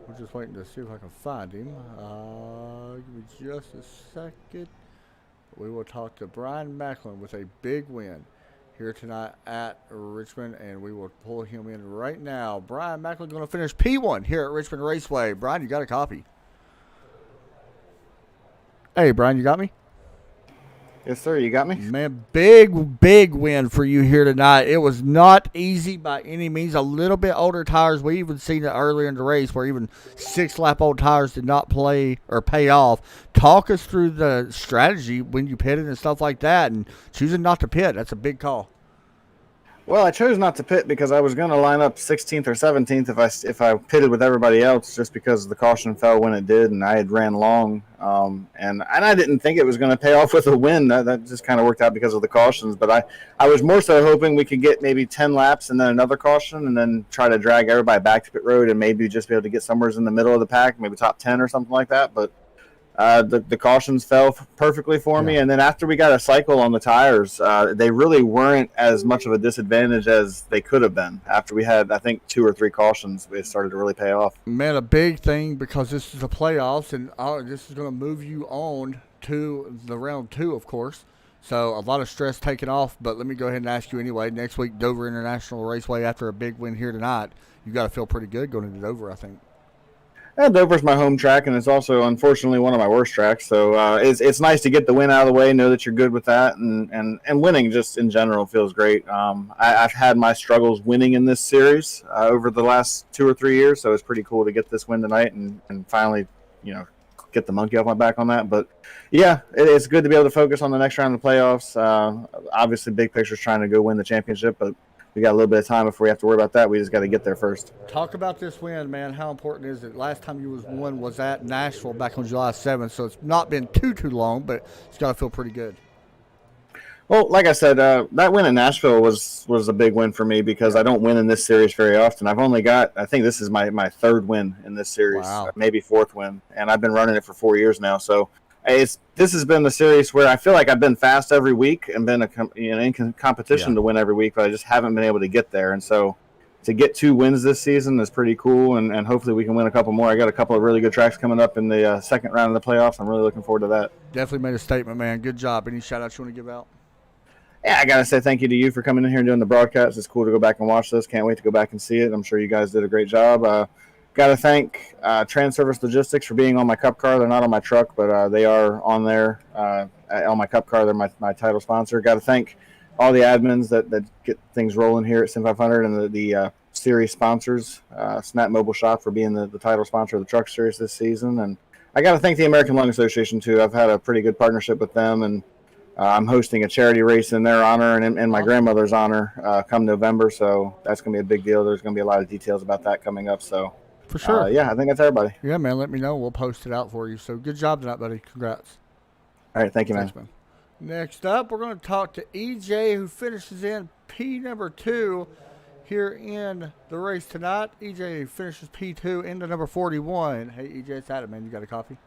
[SPEAKER 1] We're just waiting to see if I can find him. Give me just a second. We will talk to Brian Macklin with a big win here tonight at Richmond, and we will pull him in right now. Brian Macklin going to finish P1 here at Richmond Raceway. Brian, you got a copy? Hey, Brian, you got me?
[SPEAKER 3] Yes, sir. You got me?
[SPEAKER 1] Man, big win for you here tonight. It was not easy by any means. A little bit older tires. We even seen it earlier in the race where even 6-lap-old tires did not play or pay off. Talk us through the strategy when you pitted and stuff like that, and choosing not to pit. That's a big call.
[SPEAKER 3] Well, I chose not to pit because I was going to line up 16th or 17th if I pitted with everybody else, just because the caution fell when it did, and I had ran long, and I didn't think it was going to pay off with a win. That just kind of worked out because of the cautions. But I was more so hoping we could get maybe 10 laps and then another caution, and then try to drag everybody back to pit road and maybe just be able to get somewhere in the middle of the pack, maybe top 10 or something like that. But the cautions fell perfectly for me, and then after we got a cycle on the tires, they really weren't as much of a disadvantage as they could have been. After we had, I think, 2 or 3 cautions, it started to really pay off.
[SPEAKER 1] Man, a big thing, because this is the playoffs, and this is going to move you on to the round 2, of course. So a lot of stress taken off, but let me go ahead and ask you anyway. Next week, Dover International Raceway, after a big win here tonight, you got to feel pretty good going into Dover, I think.
[SPEAKER 3] Dover's my home track, and it's also, unfortunately, one of my worst tracks. So it's nice to get the win out of the way, know that you're good with that, and winning just in general feels great. I've had my struggles winning in this series over the last 2 or 3 years, so it's pretty cool to get this win tonight and finally, get the monkey off my back on that. But, yeah, it's good to be able to focus on the next round of the playoffs. Obviously, big picture is trying to go win the championship, but we got a little bit of time before we have to worry about that. We just got to get there first.
[SPEAKER 1] Talk about this win, man. How important is it? Last time you won was at Nashville back on July 7th, so it's not been too long, but it's got to feel pretty good.
[SPEAKER 3] Well, like I said, that win in Nashville was a big win for me because I don't win in this series very often. I've only got, I think this is my 3rd win in this series, maybe 4th win, and I've been running it for 4 years now. So this has been the series where I feel like I've been fast every week and been in competition to win every week, but I just haven't been able to get there. And so to get 2 wins this season is pretty cool, and hopefully we can win a couple more. I got a couple of really good tracks coming up in the second round of the playoffs. I'm really looking forward to that.
[SPEAKER 1] Definitely made a statement, man. Good job. Any shout-outs you want to give out?
[SPEAKER 3] Yeah, I got to say thank you to you for coming in here and doing the broadcast. It's cool to go back and watch this. Can't wait to go back and see it. I'm sure you guys did a great job. Got to thank Trans Service Logistics for being on my Cup car. They're not on my truck, but they are on there on my Cup car. They're my title sponsor. Got to thank all the admins that get things rolling here at Sim 500 and the series sponsors, Snap Mobile Shop for being the title sponsor of the Truck Series this season. And I got to thank the American Lung Association, too. I've had a pretty good partnership with them, and I'm hosting a charity race in their honor and in my grandmother's honor come November, so that's going to be a big deal. There's going to be a lot of details about that coming up, so.
[SPEAKER 1] For sure.
[SPEAKER 3] Yeah, I think that's everybody.
[SPEAKER 1] Yeah, man, let me know. We'll post it out for you. So good job tonight, buddy. Congrats.
[SPEAKER 3] All right, thank you, man.
[SPEAKER 1] Thanks, man. Next up, we're going to talk to EJ, who finishes in P number 2 here in the race tonight. EJ finishes P2 into number 41. Hey, EJ, it's Adam, man. You got a copy?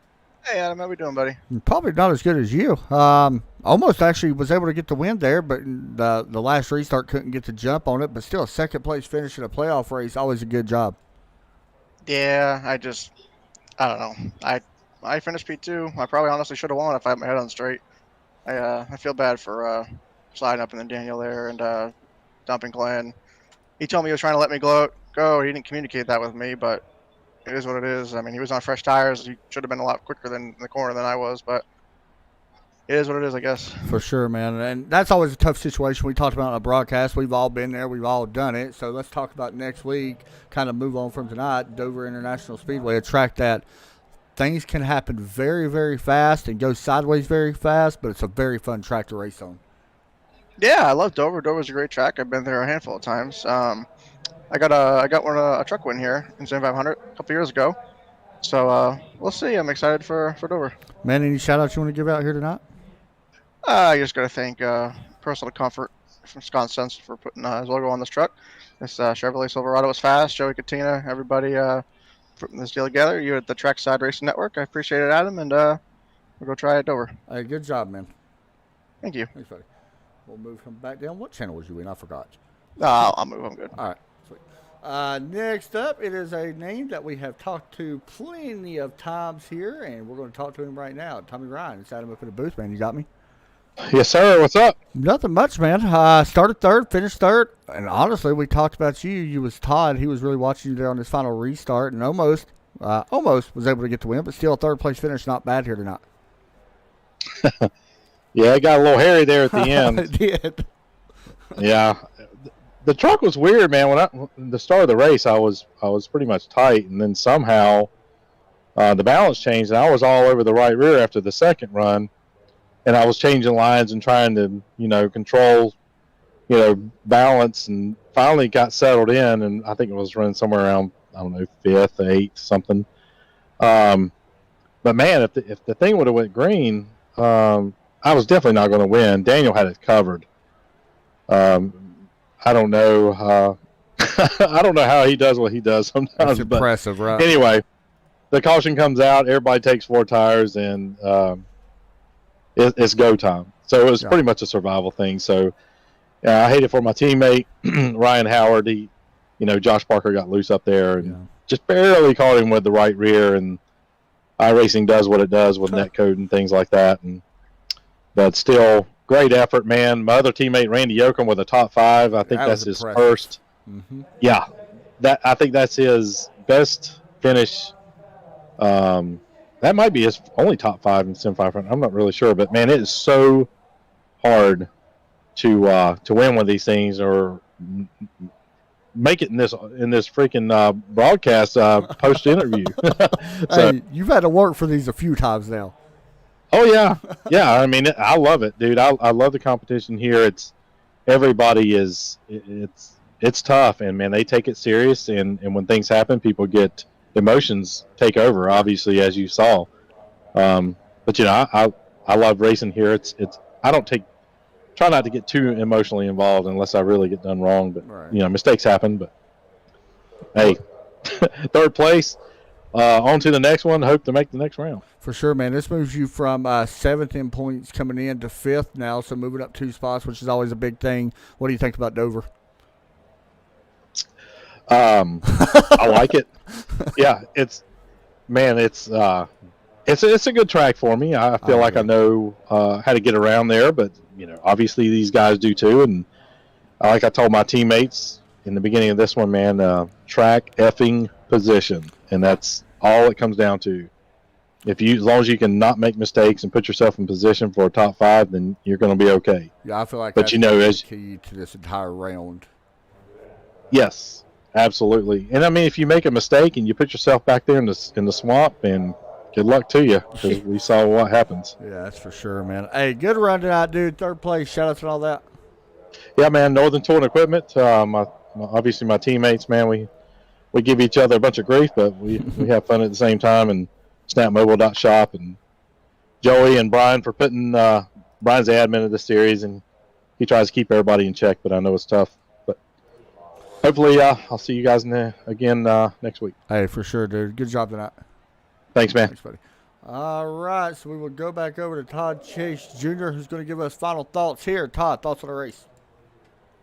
[SPEAKER 4] Hey, Adam. How we doing, buddy?
[SPEAKER 1] Probably not as good as you. I Almost actually was able to get the win there, but the last restart couldn't get the jump on it. But still, a second place finish in a playoff race, always a good job.
[SPEAKER 4] Yeah, I don't know. I finished P2. I probably honestly should have won if I had my head on straight. I feel bad for sliding up in the Daniel there and dumping Glenn. He told me he was trying to let me go. He didn't communicate that with me, but it is what it is. I mean, he was on fresh tires. He should have been a lot quicker than in the corner than I was, but it is what it is, I guess.
[SPEAKER 1] For sure, man. And that's always a tough situation. We talked about in a broadcast. We've all been there. We've all done it. So let's talk about next week, kind of move on from tonight. Dover International Speedway, a track that things can happen very, very fast and go sideways very fast, but it's a very fun track to race on.
[SPEAKER 4] Yeah, I love Dover. Dover's a great track. I've been there a handful of times. I got a truck win here in 7500 a couple years ago. So we'll see. I'm excited for Dover.
[SPEAKER 1] Man, any shout outs you want to give out here tonight?
[SPEAKER 4] I just got to thank Personal Comfort from Scott Sense for putting his logo on this truck. This Chevrolet Silverado was fast. Joey Katina, everybody putting this deal together. You at the Trackside Racing Network. I appreciate it, Adam, and we'll go try it over.
[SPEAKER 1] Hey, good job, man.
[SPEAKER 4] Thank you.
[SPEAKER 1] Thanks, buddy. We'll move him back down. What channel was you in? I forgot.
[SPEAKER 4] I'll move. I'm good.
[SPEAKER 1] All right. Sweet. Next up, it is a name that we have talked to plenty of times here, and we're going to talk to him right now. Tommy Ryan. It's Adam up in the booth, man. You got me?
[SPEAKER 5] Yes, sir. What's up?
[SPEAKER 1] Nothing much, man. Started third, finished third, and honestly, we talked about you. You was Todd. He was really watching you there on this final restart, and almost was able to get the win, but still a third place finish. Not bad here tonight.
[SPEAKER 5] Yeah, it got a little hairy there at the end.
[SPEAKER 1] It did.
[SPEAKER 5] Yeah, the truck was weird, man. When the start of the race, I was pretty much tight, and then somehow the balance changed, and I was all over the right rear after the second run. And I was changing lines and trying to, control, balance, and finally got settled in. And I think it was running somewhere around, I don't know, 5th, 8th, something. But man, if the thing would have went green, I was definitely not going to win. Daniel had it covered. I don't know. I don't know how he does what he does sometimes.
[SPEAKER 1] That's impressive, right?
[SPEAKER 5] Anyway, the caution comes out. Everybody takes 4 tires, and it's go time. So it was pretty much a survival thing. So I hate it for my teammate, Ryan Howard. Josh Parker got loose up there and just barely caught him with the right rear. And iRacing does what it does with netcode and things like that. But still, great effort, man. My other teammate, Randy Yoakum, with a top 5. I think that's his first.
[SPEAKER 1] Mm-hmm.
[SPEAKER 5] Yeah, I think that's his best finish. That might be his only top 5 in Sim 500. I'm not really sure, but man, it is so hard to win one of these things or make it in this freaking broadcast post interview.
[SPEAKER 1] Hey, you've had to work for these a few times now.
[SPEAKER 5] Oh yeah. I mean, I love it, dude. I love the competition here. Everybody is it's tough, and man, they take it serious. And when things happen, people get. Emotions take over, obviously, as you saw. But I love racing here. It's I don't try not to get too emotionally involved unless I really get done wrong. But mistakes happen. But hey, third place. On to the next one. Hope to make the next round.
[SPEAKER 1] For sure, man. This moves you from 7th in points coming in to 5th now, so moving up 2 spots, which is always a big thing. What do you think about Dover?
[SPEAKER 5] I like it. Yeah, it's a good track for me. I feel like I know how to get around there, but obviously these guys do too. And like I told my teammates in the beginning of this one, man, track effing position, and that's all it comes down to. As long as you can not make mistakes and put yourself in position for a top 5, then you're going to be okay.
[SPEAKER 1] Yeah, I feel like
[SPEAKER 5] that's
[SPEAKER 1] the key to this entire round.
[SPEAKER 5] Yes. Absolutely. And I mean, if you make a mistake and you put yourself back there in the swamp, and good luck to you, because we saw what happens.
[SPEAKER 1] Yeah, that's for sure, man. Hey, good run tonight, dude. 3rd place. Shout outs and all that.
[SPEAKER 5] Yeah, man. Northern Tool and Equipment. Obviously my teammates, man. We give each other a bunch of grief, but we have fun at the same time. And SnapMobile.shop and Joey and Brian for putting. Brian's the admin of the series, and he tries to keep everybody in check. But I know it's tough. Hopefully, I'll see you guys again next week.
[SPEAKER 1] Hey, for sure, dude. Good job tonight.
[SPEAKER 5] Thanks, man.
[SPEAKER 1] Thanks, buddy. All right, so we will go back over to Todd Chase Jr., who's going to give us final thoughts here. Todd, thoughts on the race?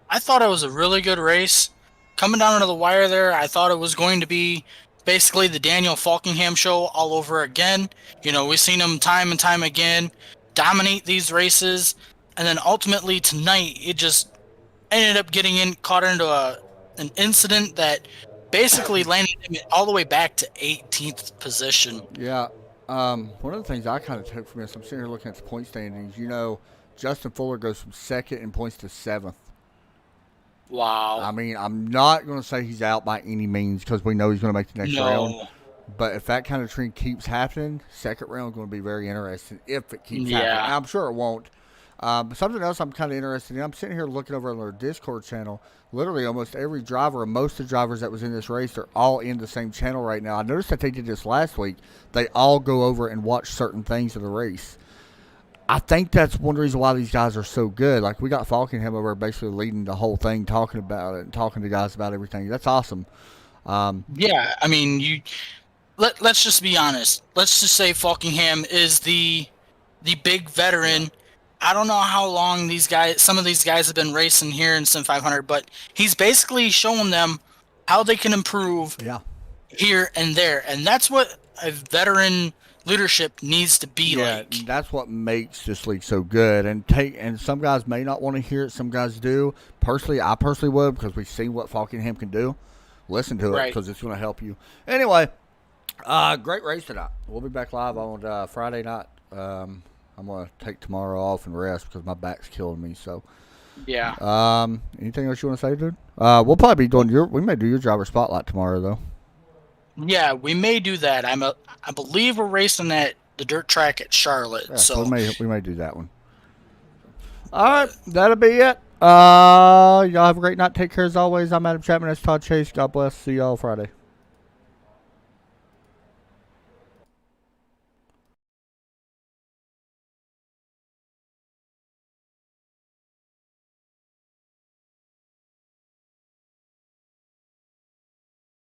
[SPEAKER 2] I thought it was a really good race. Coming down to the wire there, I thought it was going to be basically the Daniel Falkingham show all over again. You know, we've seen him time and time again dominate these races, and then ultimately tonight it just ended up getting caught into an incident that basically landed him all the way back to 18th position.
[SPEAKER 1] Yeah. One of the things I kind of took from this, I'm sitting here looking at the point standings. You know, Justin Fuller goes from second in points to seventh.
[SPEAKER 2] Wow.
[SPEAKER 1] I mean, I'm not going to say he's out by any means because we know he's going to make the next round. But if that kind of trend keeps happening, second round is going to be very interesting if it keeps happening. I'm sure it won't. But something else I'm kind of interested in, I'm sitting here looking over on our Discord channel. Literally almost every driver, or most of the drivers that was in this race, are all in the same channel right now. I noticed that they did this last week. They all go over and watch certain things of the race. I think that's one reason why these guys are so good. Like, we got Falkingham over basically leading the whole thing, talking about it and talking to guys about everything. That's awesome.
[SPEAKER 2] Yeah, I mean, let's just be honest. Let's just say Falkingham is the big veteran. I don't know how long some of these guys have been racing here in Sim 500, but he's basically showing them how they can improve here and there. And that's what a veteran leadership needs to be like.
[SPEAKER 1] That's what makes this league so good. And some guys may not want to hear it. Some guys do. I personally would, because we've seen what Falkingham can do. Listen to it, because it's going to help you. Anyway, great race tonight. We'll be back live on Friday night. I'm going to take tomorrow off and rest because my back's killing me. So,
[SPEAKER 2] yeah.
[SPEAKER 1] Anything else you want to say, dude? We'll probably be doing we may do your driver spotlight tomorrow, though.
[SPEAKER 2] Yeah, we may do that. I believe we're racing at the dirt track at Charlotte.
[SPEAKER 1] Yeah,
[SPEAKER 2] so
[SPEAKER 1] we may do that one. All right, that'll be it. Y'all have a great night. Take care as always. I'm Adam Chapman. That's Todd Chase. God bless. See y'all Friday.